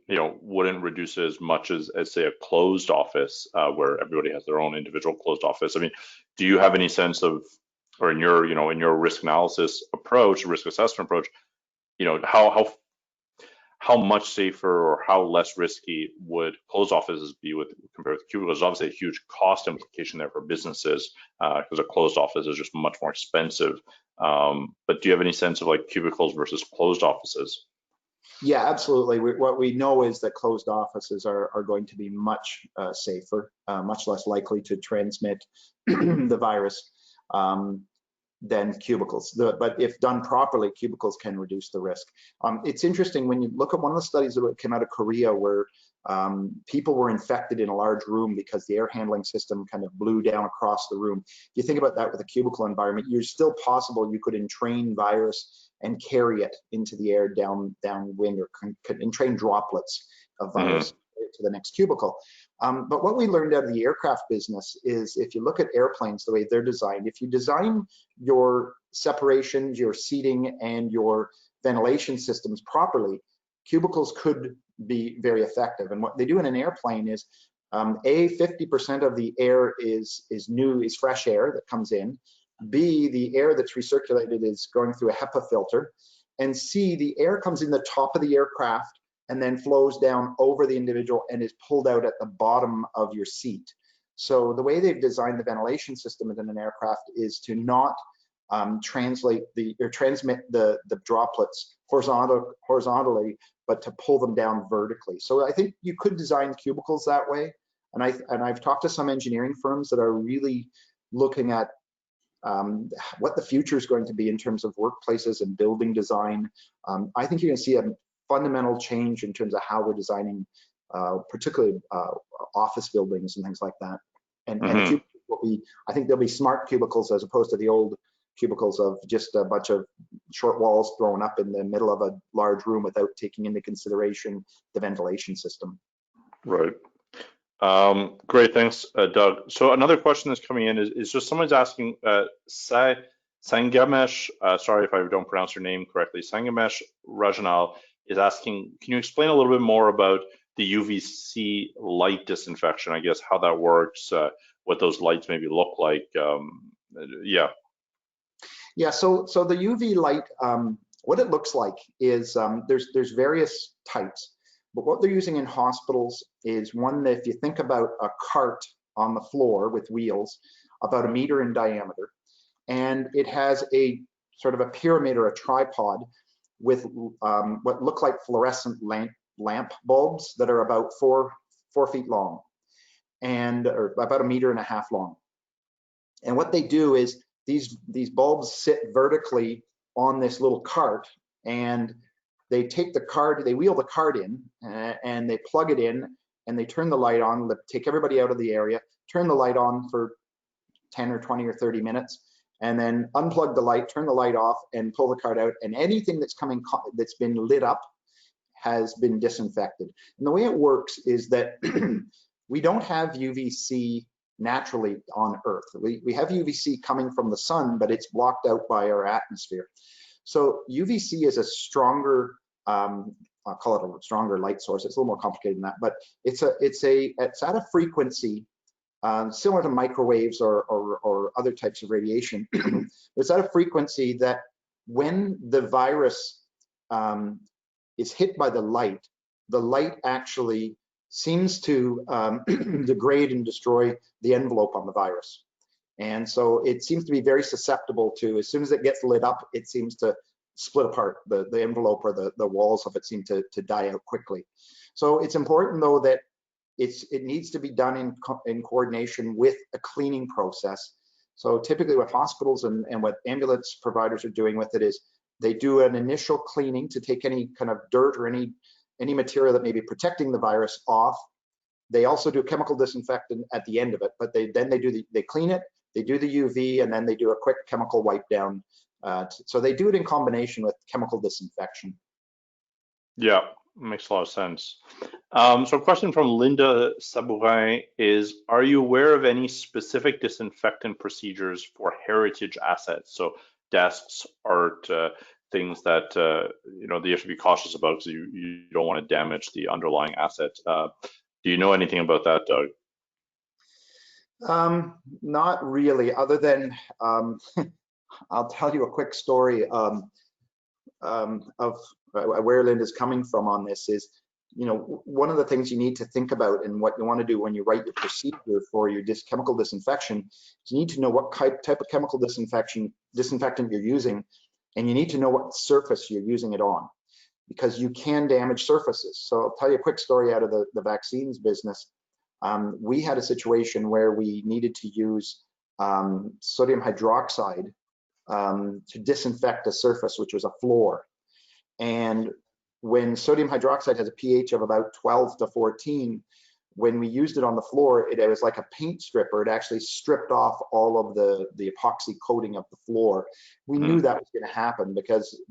wouldn't reduce it as much as say a closed office where everybody has their own individual closed office. I mean, do you have any sense of, or in your risk analysis approach, risk assessment approach, how much safer or how less risky would closed offices be compared with cubicles? There's obviously a huge cost implication there for businesses because a closed office is just much more expensive. But do you have any sense of like cubicles versus closed offices? Yeah, absolutely. What we know is that closed offices are going to be much safer, much less likely to transmit the virus than cubicles. But if done properly, cubicles can reduce the risk. It's interesting when you look at one of the studies that came out of Korea where people were infected in a large room because the air handling system kind of blew down across the room. If you think about that with a cubicle environment, you're still possible you could entrain virus and carry it into the air downwind, or entrain droplets of virus to the next cubicle. But what we learned out of the aircraft business is if you look at airplanes, the way they're designed, if you design your separations, your seating, and your ventilation systems properly, cubicles could be very effective. And what they do in an airplane is A, 50% of the air is fresh air that comes in. B, the air that's recirculated is going through a HEPA filter. And C, the air comes in the top of the aircraft and then flows down over the individual and is pulled out at the bottom of your seat. So the way they've designed the ventilation system within an aircraft is to not transmit the droplets horizontally, but to pull them down vertically. So I think you could design cubicles that way. And I've talked to some engineering firms that are really looking at what the future is going to be in terms of workplaces and building design. I think you're going to see a fundamental change in terms of how we're designing, particularly office buildings and things like that. And cubicles will be, I think there'll be smart cubicles as opposed to the old cubicles of just a bunch of short walls thrown up in the middle of a large room without taking into consideration the ventilation system. Right. Great, thanks, Doug. So another question that's coming in is just someone's asking, Sangamesh, sorry if I don't pronounce your name correctly, Sangamesh Rajanal is asking, can you explain a little bit more about the UVC light disinfection, I guess, how that works, what those lights maybe look like? Yeah, so the UV light, what it looks like is there's various types, but what they're using in hospitals is one that, if you think about a cart on the floor with wheels, about 1 meter in diameter, and it has a sort of a pyramid or a tripod with what look like fluorescent lamp bulbs that are about 4 feet long and or about 1.5 meters long. And what they do is these bulbs sit vertically on this little cart, and they take the cart, they wheel the cart in, and they plug it in, and they turn the light on, take everybody out of the area, turn the light on for 10 or 20 or 30 minutes, and then unplug the light, turn the light off, and pull the cart out, and anything that's been lit up has been disinfected. And the way it works is that we don't have UVC naturally on Earth. We have UVC coming from the sun, but it's blocked out by our atmosphere. So UVC is a stronger, I'll call it a stronger light source. It's a little more complicated than that, but it's at a frequency similar to microwaves or other types of radiation. It's at a frequency that when the virus is hit by the light actually seems to degrade and destroy the envelope on the virus. And so it seems to be very susceptible to, as soon as it gets lit up, it seems to split apart. The envelope or the walls of it seem to die out quickly. So it's important, though, that it needs to be done in coordination with a cleaning process. So typically what hospitals and what ambulance providers are doing with it is they do an initial cleaning to take any kind of dirt or any material that may be protecting the virus off. They also do chemical disinfectant at the end of it, but they clean it, they do the UV, and then they do a quick chemical wipe down. So they do it in combination with chemical disinfection. Yeah, makes a lot of sense. So a question from Linda Sabourin is, are you aware of any specific disinfectant procedures for heritage assets? So desks, art, things that you have to be cautious about because you don't want to damage the underlying asset. Do you know anything about that, Doug? Not really, other than I'll tell you a quick story of where Linda's coming from on this. Is one of the things you need to think about and what you want to do when you write your procedure for your chemical disinfection is you need to know what type of chemical disinfectant you're using, and you need to know what surface you're using it on, because you can damage surfaces. So I'll tell you a quick story out of the vaccines business. We had a situation where we needed to use sodium hydroxide to disinfect a surface, which was a floor. And when sodium hydroxide has a pH of about 12 to 14, when we used it on the floor, it was like a paint stripper. It actually stripped off all of the epoxy coating of the floor. We knew that was going to happen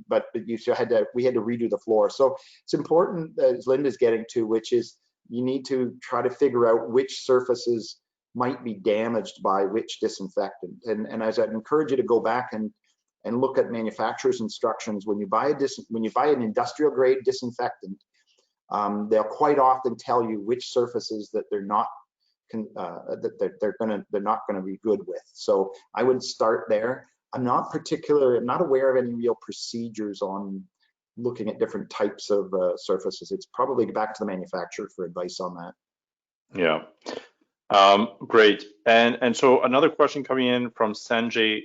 but we had to redo the floor. So it's important, as Linda's getting to, which is you need to try to figure out which surfaces might be damaged by which disinfectant. And as I'd encourage you to go back and look at manufacturer's instructions when you buy an industrial grade disinfectant. They'll quite often tell you which surfaces that they're not that they're not gonna be good with. So I would start there. I'm not aware of any real procedures on looking at different types of surfaces. It's probably back to the manufacturer for advice on that. Yeah. Great. And so another question coming in from Sanjay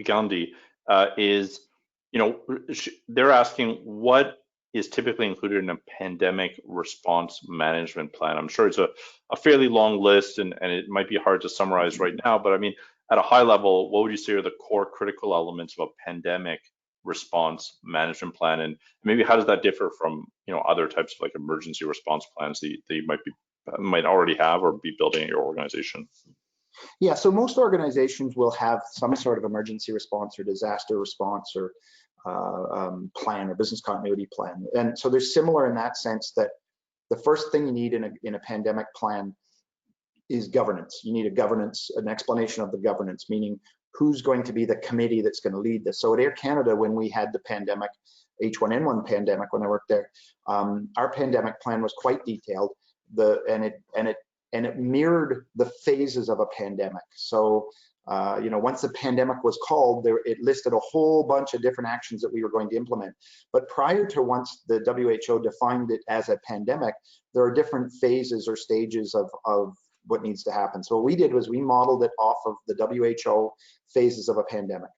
Gandhi is, they're asking what is typically included in a pandemic response management plan. I'm sure it's a fairly long list and it might be hard to summarize right now, but I mean, at a high level, what would you say are the core critical elements of a pandemic response management plan? And maybe how does that differ from, other types of like emergency response plans that you might already have or be building at your organization? Yeah, so most organizations will have some sort of emergency response or disaster response or plan or business continuity plan. And so they're similar in that sense that the first thing you need in a pandemic plan is governance. You need an explanation of the governance, meaning who's going to be the committee that's going to lead this. So at Air Canada, when we had the pandemic, H1N1 pandemic, when I worked there, our pandemic plan was quite detailed. And it mirrored the phases of a pandemic. So, once the pandemic was called, it listed a whole bunch of different actions that we were going to implement. But prior to once the WHO defined it as a pandemic, there are different phases or stages of what needs to happen. So what we did was we modeled it off of the WHO phases of a pandemic,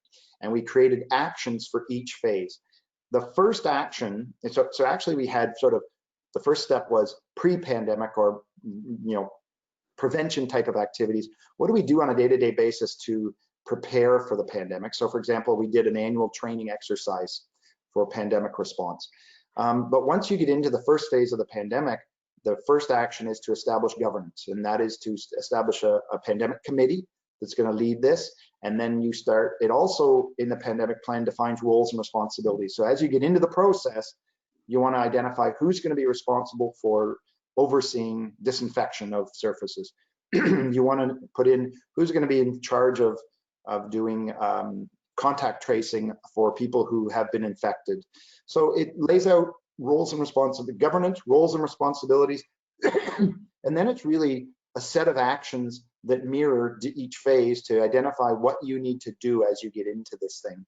and we created actions for each phase. The first action, so actually we had the first step was pre-pandemic or, prevention type of activities. What do we do on a day-to-day basis to prepare for the pandemic? So for example, we did an annual training exercise for pandemic response. But once you get into the first phase of the pandemic, the first action is to establish governance, and that is to establish a pandemic committee that's going to lead this. And then it also in the pandemic plan defines roles and responsibilities. So as you get into the process, you want to identify who's going to be responsible for overseeing disinfection of surfaces. You want to put in who's going to be in charge of doing contact tracing for people who have been infected. So it lays out roles and responsibilities, governance, roles and responsibilities, and then it's really a set of actions that mirror each phase to identify what you need to do as you get into this thing.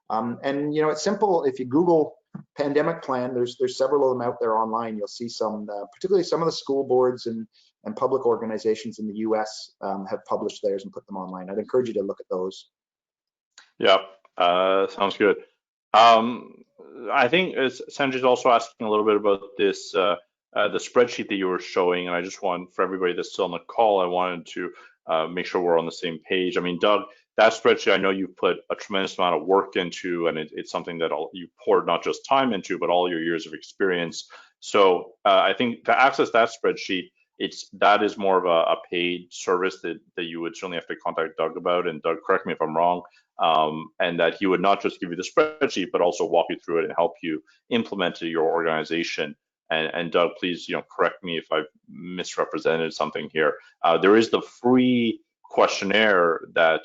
And it's simple. If you Google pandemic plan, there's several of them out there online. You'll see some, particularly some of the school boards and public organizations in the US have published theirs and put them online. I'd encourage you to look at those. Yeah, sounds good. I think Sanjay's also asking a little bit about this, the spreadsheet that you were showing, and I just want, for everybody that's still on the call, I wanted to make sure we're on the same page. I mean, Doug, that spreadsheet, I know you've put a tremendous amount of work into, and it's something that you poured not just time into, but all your years of experience. So I think to access that spreadsheet, that is more of a paid service that you would certainly have to contact Doug about. And Doug, correct me if I'm wrong, and that he would not just give you the spreadsheet, but also walk you through it and help you implement it in your organization. And Doug, please, correct me if I've misrepresented something here. There is the free questionnaire that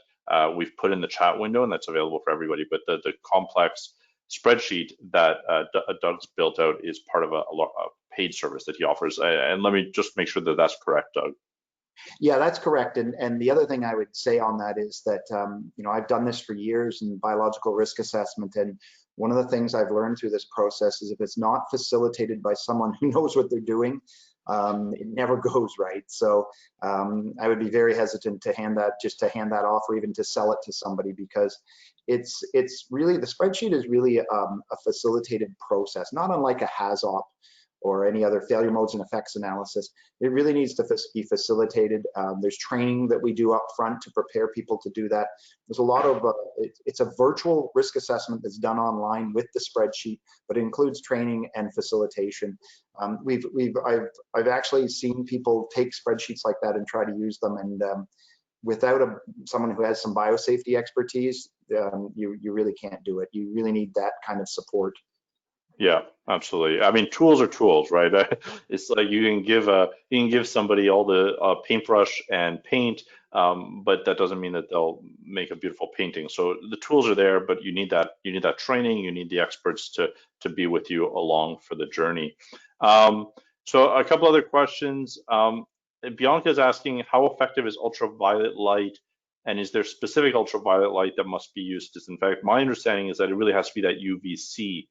we've put in the chat window, and that's available for everybody. But the complex spreadsheet that Doug's built out is part of a paid service that he offers. And let me just make sure that that's correct, Doug. Yeah, that's correct. And the other thing I would say on that is that, I've done this for years in biological risk assessment. And one of the things I've learned through this process is if it's not facilitated by someone who knows what they're doing, it never goes right. So I would be very hesitant to hand that off or even to sell it to somebody, because it's really, the spreadsheet is really a facilitated process, not unlike a HAZOP or any other failure modes and effects analysis. It really needs to be facilitated. There's training that we do up front to prepare people to do that. There's a lot of, it's a virtual risk assessment that's done online with the spreadsheet, but it includes training and facilitation. I've actually seen people take spreadsheets like that and try to use them, and without someone who has some biosafety expertise, you really can't do it. You really need that kind of support. Yeah, absolutely. I mean, tools are tools, right? It's like you can give somebody all the paintbrush and paint, but that doesn't mean that they'll make a beautiful painting. So the tools are there, but you need that training. You need the experts to be with you along for the journey. So a couple other questions. Bianca is asking, how effective is ultraviolet light, and is there specific ultraviolet light that must be used to disinfect? My understanding is that it really has to be that UVC,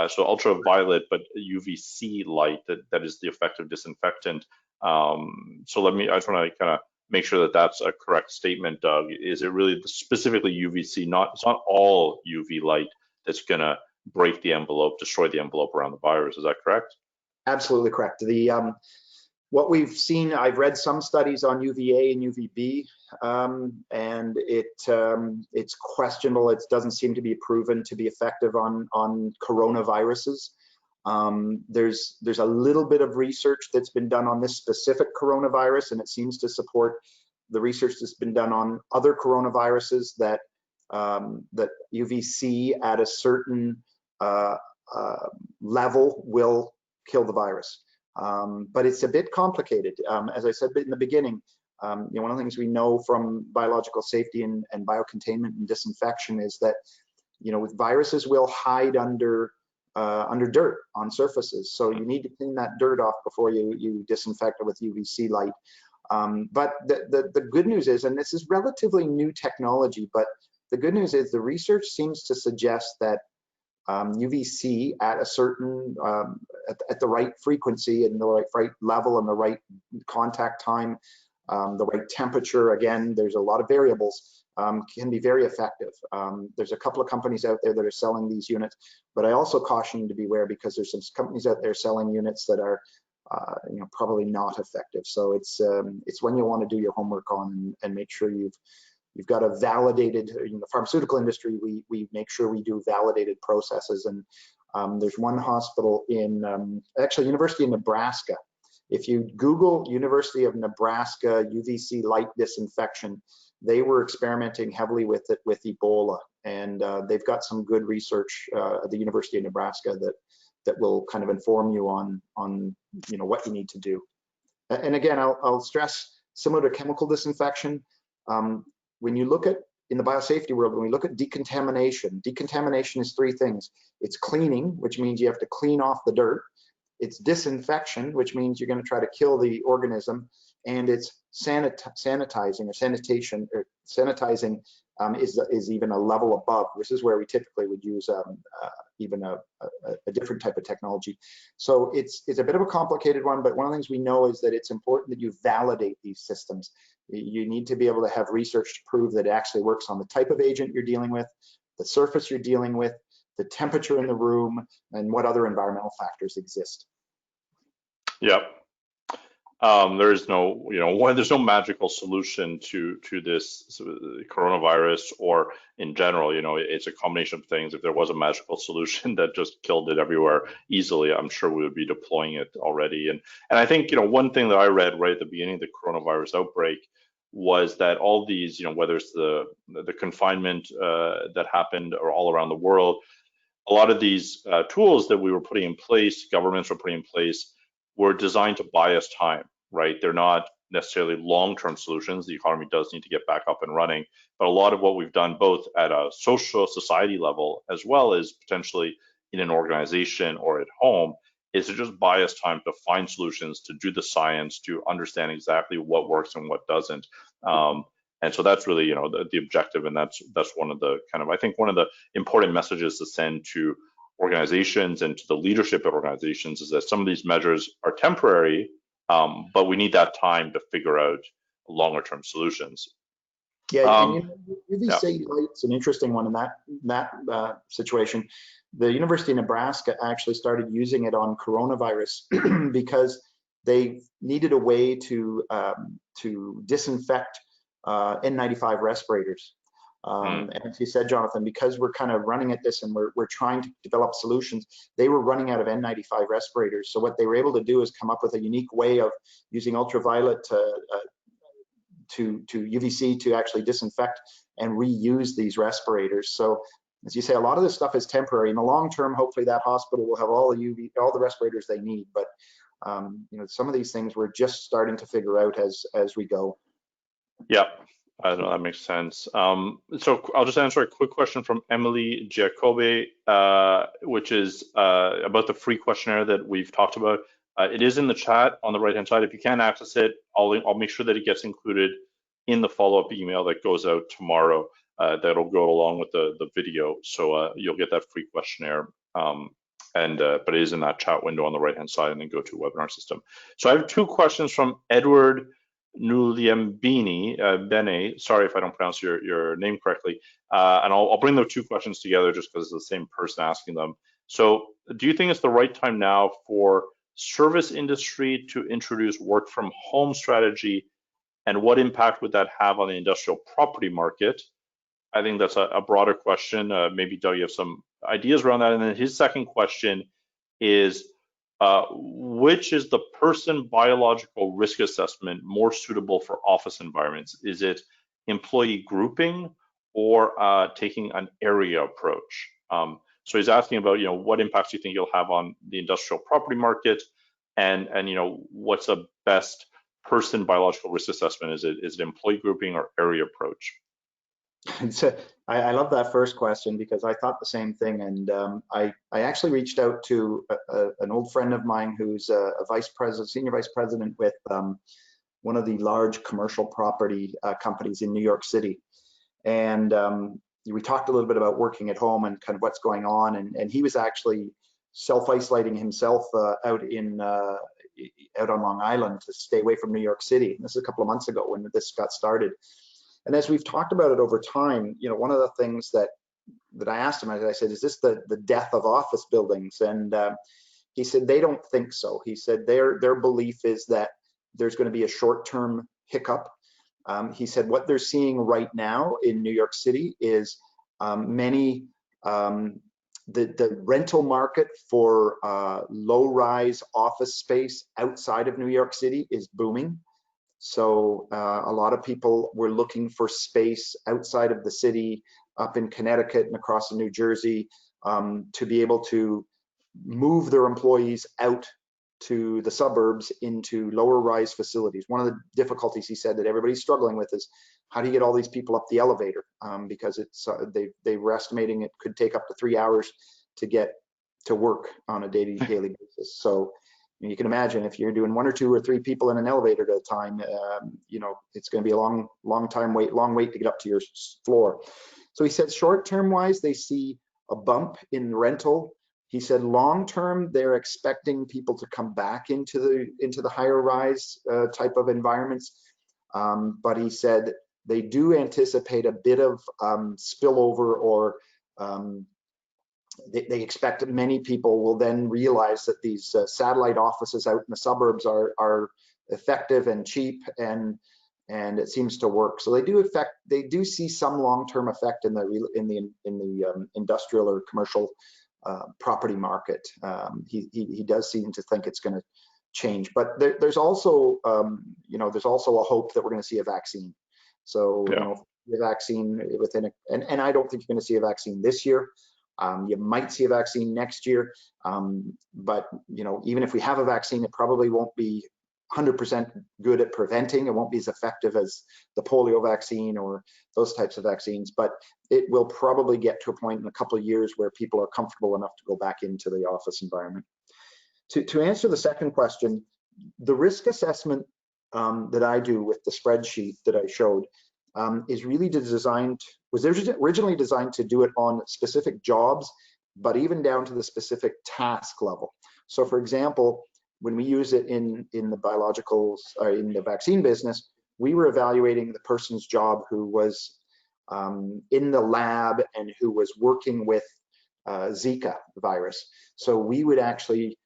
so ultraviolet, but UVC light that is the effective disinfectant. So I just want to kind of make sure that that's a correct statement, Doug. Is it really specifically UVC? It's not all UV light that's going to break the envelope, destroy the envelope around the virus. Is that correct? Absolutely correct. What we've seen, I've read some studies on UVA and UVB, and it's questionable. It doesn't seem to be proven to be effective on coronaviruses. There's a little bit of research that's been done on this specific coronavirus, and it seems to support the research that's been done on other coronaviruses that UVC at a certain level will kill the virus. But it's a bit complicated. As I said in the beginning, one of the things we know from biological safety and biocontainment and disinfection is that viruses will hide under dirt on surfaces. So you need to clean that dirt off before you disinfect it with UVC light. But the good news is, and this is relatively new technology, but the good news is the research seems to suggest that UVC at a certain, at the right frequency and the right level and the right contact time, the right temperature, again, there's a lot of variables, can be very effective. There's a couple of companies out there that are selling these units, but I also caution you to beware because there's some companies out there selling units that are probably not effective. So it's when you want to do your homework on and make sure you've got a validated, in the pharmaceutical industry, we make sure we do validated processes. And there's one hospital in, actually University of Nebraska. If you Google University of Nebraska UVC light disinfection, they were experimenting heavily with it with Ebola. And they've got some good research at the University of Nebraska that will kind of inform you on what you need to do. And again, I'll stress, similar to chemical disinfection, when you look at, in the biosafety world, when we look at decontamination is three things. It's cleaning, which means you have to clean off the dirt. It's disinfection, which means you're going to try to kill the organism. And it's sanitizing or sanitation, or sanitizing is even a level above. This is where we typically would use even a different type of technology. So it's a bit of a complicated one, but one of the things we know is that it's important that you validate these systems. You need to be able to have research to prove that it actually works on the type of agent you're dealing with, the surface you're dealing with, the temperature in the room, and what other environmental factors exist. Yep. There's no, there's no magical solution to this coronavirus, or in general, it's a combination of things. If there was a magical solution that just killed it everywhere easily, I'm sure we would be deploying it already. And I think, one thing that I read right at the beginning of the coronavirus outbreak was that all these, whether it's the confinement that happened or all around the world, a lot of these tools that we were putting in place, governments were putting in place, were designed to buy us time, right? They're not necessarily long-term solutions. The economy does need to get back up and running, but a lot of what we've done, both at a social society level, as well as potentially in an organization or at home, is to just buy us time to find solutions, to do the science, to understand exactly what works and what doesn't. And so that's really, the objective, and that's one of the I think one of the important messages to send to organizations and to the leadership of organizations is that some of these measures are temporary, but we need that time to figure out longer term solutions. Yeah, and UVC light's an interesting one in that situation. The University of Nebraska actually started using it on coronavirus because they needed a way to disinfect N95 respirators. And as you said, Jonathan, because we're kind of running at this and we're trying to develop solutions, they were running out of N95 respirators. So what they were able to do is come up with a unique way of using ultraviolet to UVC to actually disinfect and reuse these respirators. So as you say, a lot of this stuff is temporary. In the long term, hopefully that hospital will have all the respirators they need. But some of these things we're just starting to figure out as we go. Yeah. I don't know, that makes sense. So I'll just answer a quick question from Emily Giacobbe, which is about the free questionnaire that we've talked about. It is in the chat on the right-hand side. If you can't access it, I'll make sure that it gets included in the follow-up email that goes out tomorrow. That'll go along with the video, so you'll get that free questionnaire. But it is in that chat window on the right-hand side, and then go to webinar system. So I have two questions from Edward Nuliambini, Bene. Sorry if I don't pronounce your name correctly. And I'll bring the two questions together just because it's the same person asking them. So do you think it's the right time now for service industry to introduce work from home strategy, and what impact would that have on the industrial property market? I think that's a broader question. Maybe Doug, you have some ideas around that. And then his second question is, which is the person biological risk assessment more suitable for office environments? Is it employee grouping or taking an area approach? So he's asking about, what impacts do you think you'll have on the industrial property market, and what's the best person biological risk assessment? Is it employee grouping or area approach? I love that first question because I thought the same thing, and I actually reached out to an old friend of mine who's a senior vice president with one of the large commercial property companies in New York City, and we talked a little bit about working at home and kind of what's going on, and he was actually self-isolating himself out on Long Island to stay away from New York City. This is a couple of months ago when this got started. And as we've talked about it over time, one of the things that I asked him, I said, is this the death of office buildings? And he said, they don't think so. He said their belief is that there's going to be a short-term hiccup. He said what they're seeing right now in New York City is the rental market for low-rise office space outside of New York City is booming. So a lot of people were looking for space outside of the city, up in Connecticut and across in New Jersey, to be able to move their employees out to the suburbs into lower rise facilities. One of the difficulties he said that everybody's struggling with is how do you get all these people up the elevator? Because it's they were estimating it could take up to 3 hours to get to work on a daily basis. So you can imagine if you're doing 1 or 2 or 3 people in an elevator at a time, it's going to be a long wait to get up to your floor. So he said short-term wise, they see a bump in rental. He said long-term, they're expecting people to come back into the higher rise type of environments. But he said they do anticipate a bit of spillover, or they expect many people will then realize that these satellite offices out in the suburbs are effective and cheap, and it seems to work. So they do see some long-term effect in the industrial or commercial property market. He does seem to think it's going to change, but there's also there's also a hope that we're going to see a vaccine. So the vaccine within and I don't think you're going to see a vaccine this year. You might see a vaccine next year, but even if we have a vaccine, it probably won't be 100% good at preventing. It won't be as effective as the polio vaccine or those types of vaccines, but it will probably get to a point in a couple of years where people are comfortable enough to go back into the office environment. To answer the second question, the risk assessment that I do with the spreadsheet that I showed is really was originally designed to do it on specific jobs, but even down to the specific task level. So for example, when we use it in the biologicals or in the vaccine business, we were evaluating the person's job who was in the lab and who was working with Zika virus. So we would actually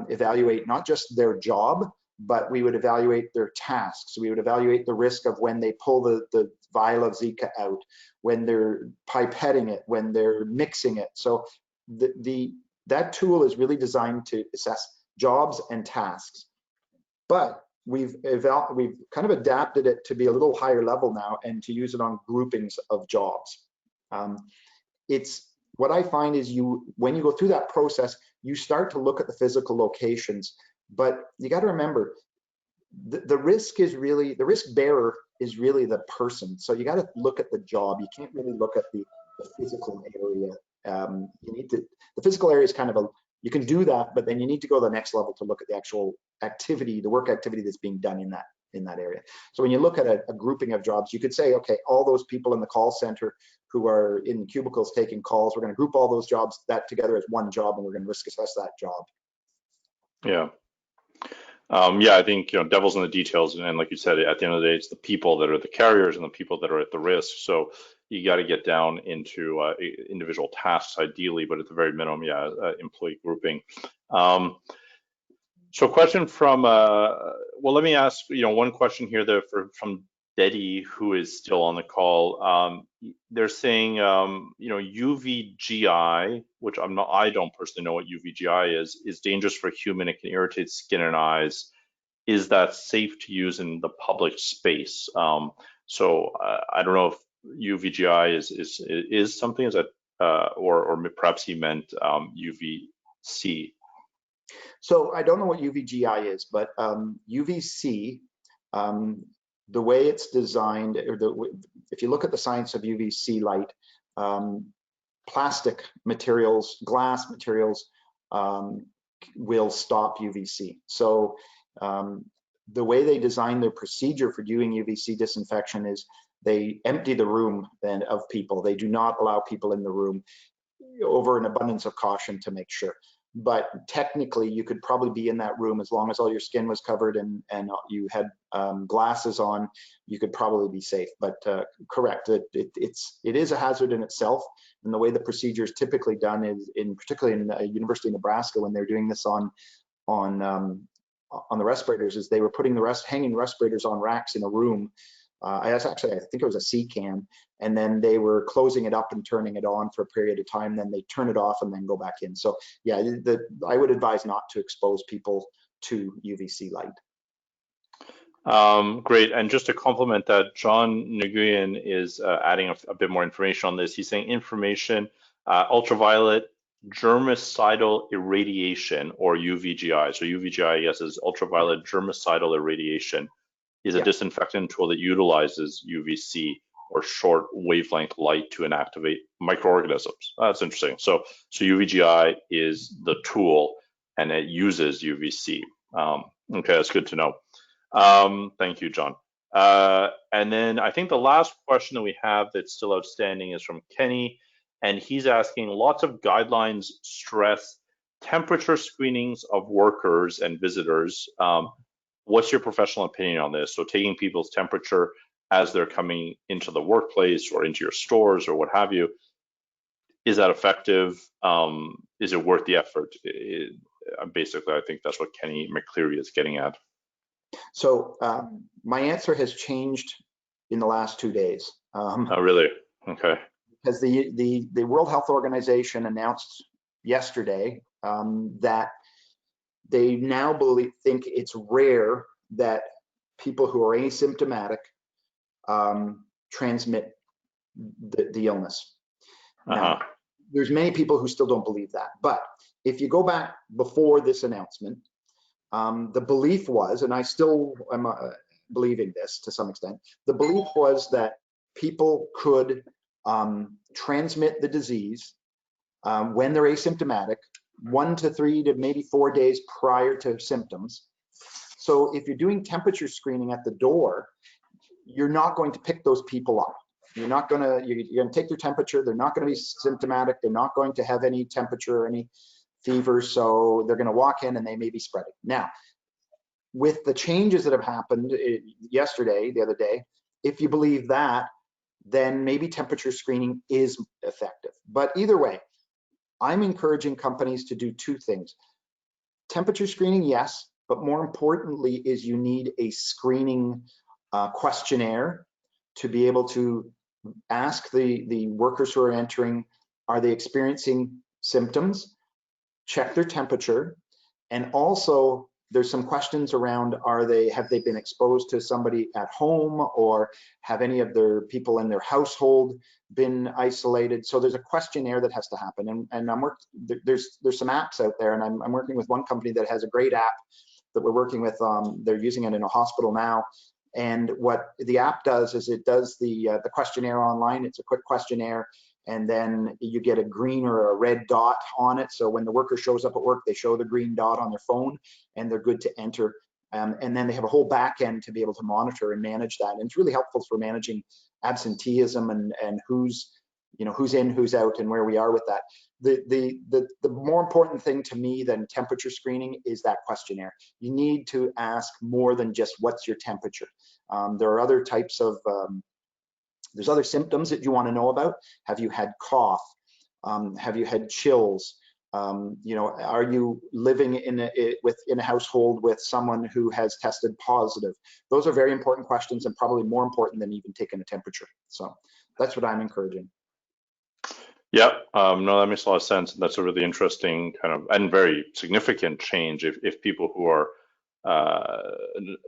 evaluate not just their job, but we would evaluate their tasks. So we would evaluate the risk of when they pull the vial of Zika out, when they're pipetting it, when they're mixing it. So that tool is really designed to assess jobs and tasks. But we've kind of adapted it to be a little higher level now and to use it on groupings of jobs. What I find is when you go through that process, you start to look at the physical locations, but you got to remember the risk bearer is really the person. So you got to look at the job. You can't really look at the physical area. The physical area is kind of You can do that, but then you need to go to the next level to look at the actual activity, the work activity that's being done in that area. So when you look at a grouping of jobs, you could say, okay, all those people in the call center who are in cubicles taking calls, we're going to group all those jobs that together as one job, and we're going to risk assess that job. Yeah. Yeah, I think, devil's in the details, and like you said, at the end of the day, it's the people that are the carriers and the people that are at the risk. So you got to get down into individual tasks, ideally, but at the very minimum, yeah, employee grouping. So, question from well, let me ask one question here from Betty, who is still on the call. They're saying UVGI, which I don't personally know what UVGI is dangerous for human. It can irritate skin and eyes. Is that safe to use in the public space? So I don't know if UVGI is something, is that or perhaps he meant UVC. So I don't know what UVGI is, but UVC, the way it's designed, if you look at the science of UVC light, plastic materials, glass materials will stop UVC. So the way they design their procedure for doing UVC disinfection is they empty the room then of people. They do not allow people in the room over an abundance of caution to make sure. But technically, you could probably be in that room as long as all your skin was covered and you had glasses on, you could probably be safe. But correct, it is a hazard in itself. And the way the procedure is typically done is, particularly in University of Nebraska, when they're doing this on the respirators, is they were putting hanging respirators on racks in a room. I think it was a C can, and then they were closing it up and turning it on for a period of time. Then they turn it off and then go back in. So yeah, I would advise not to expose people to UVC light. Great, and just to complement that, John Nguyen is adding a bit more information on this. He's saying information, ultraviolet germicidal irradiation, or UVGI. So UVGI, I guess, is ultraviolet germicidal irradiation. Is a disinfectant tool that utilizes UVC, or short wavelength light, to inactivate microorganisms. That's interesting. So UVGI is the tool, and it uses UVC. Okay, that's good to know. Thank you, John. And then I think the last question that we have that's still outstanding is from Kenny, and he's asking, lots of guidelines stress temperature screenings of workers and visitors. What's your professional opinion on this? So taking people's temperature as they're coming into the workplace or into your stores or what have you, is that effective? Is it worth the effort? Basically, I think that's what Kenny McCleary is getting at. So my answer has changed in the last 2 days. Oh, really? Okay. Because the World Health Organization announced yesterday that they now think it's rare that people who are asymptomatic transmit the illness. Now, there's many people who still don't believe that. But if you go back before this announcement, the belief was, and I still am believing this to some extent, the belief was that people could transmit the disease when they're asymptomatic 1 to 3 to maybe 4 days prior to symptoms. So if you're doing temperature screening at the door, you're not going to pick those people up. You're going to take their temperature. They're not going to be symptomatic. They're not going to have any temperature or any fever. So they're going to walk in and they may be spreading. Now, with the changes that have happened the other day, if you believe that, then maybe temperature screening is effective. But either way, I'm encouraging companies to do 2 things. Temperature screening, yes, but more importantly is you need a screening questionnaire to be able to ask the workers who are entering, are they experiencing symptoms, check their temperature, and also there's some questions around, have they been exposed to somebody at home, or have any of their people in their household been isolated? So there's a questionnaire that has to happen, and there's some apps out there, and I'm working with one company that has a great app that we're working with. They're using it in a hospital now, and what the app does is it does the questionnaire online. It's a quick questionnaire, and then you get a green or a red dot on it. So when the worker shows up at work, they show the green dot on their phone and they're good to enter. And then they have a whole back end to be able to monitor and manage that. And it's really helpful for managing absenteeism and who's in, who's out, and where we are with that. The more important thing to me than temperature screening is that questionnaire. You need to ask more than just what's your temperature. There are other types of there's other symptoms that you want to know about. Have you had cough? Have you had chills? Are you living in a household with someone who has tested positive? Those are very important questions, and probably more important than even taking a temperature. So that's what I'm encouraging. Yeah, no, that makes a lot of sense. That's a really interesting kind of and very significant change if people who are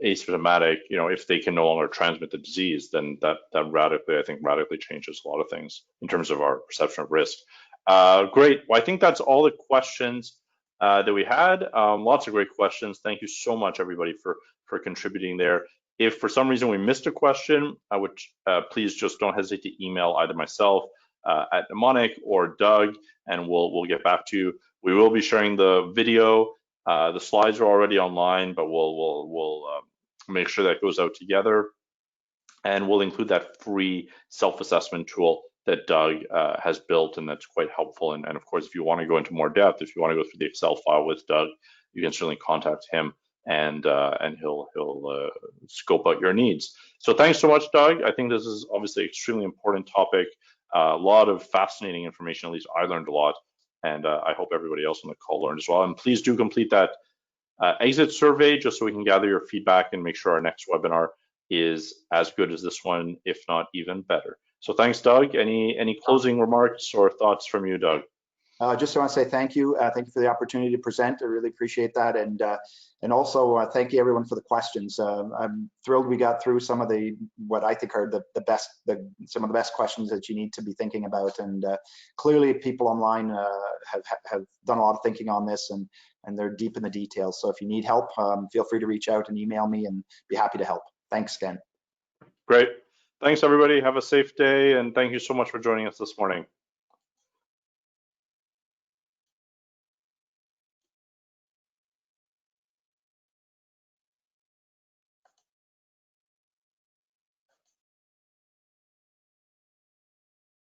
asymptomatic, if they can no longer transmit the disease, then that radically changes a lot of things in terms of our perception of risk. Great. Well, I think that's all the questions that we had. Lots of great questions. Thank you so much, everybody, for contributing there. If for some reason we missed a question, please just don't hesitate to email either myself at Mnemonic or Doug, and we'll get back to you. We will be sharing the video. The slides are already online, but we'll make sure that goes out together, and we'll include that free self-assessment tool that Doug has built, and that's quite helpful. And of course, if you want to go into more depth, if you want to go through the Excel file with Doug, you can certainly contact him, and he'll scope out your needs. So thanks so much, Doug. I think this is obviously an extremely important topic. A lot of fascinating information. At least I learned a lot, and I hope everybody else on the call learned as well. And please do complete that exit survey just so we can gather your feedback and make sure our next webinar is as good as this one, if not even better. So thanks, Doug. Any closing remarks or thoughts from you, Doug? Just want to say thank you. Thank you for the opportunity to present. I really appreciate that. And also thank you everyone for the questions. I'm thrilled we got through some of what I think are some of the best questions that you need to be thinking about. And clearly people online have done a lot of thinking on this, and they're deep in the details. So if you need help, feel free to reach out and email me, and be happy to help. Thanks again. Great. Thanks, everybody. Have a safe day, and thank you so much for joining us this morning.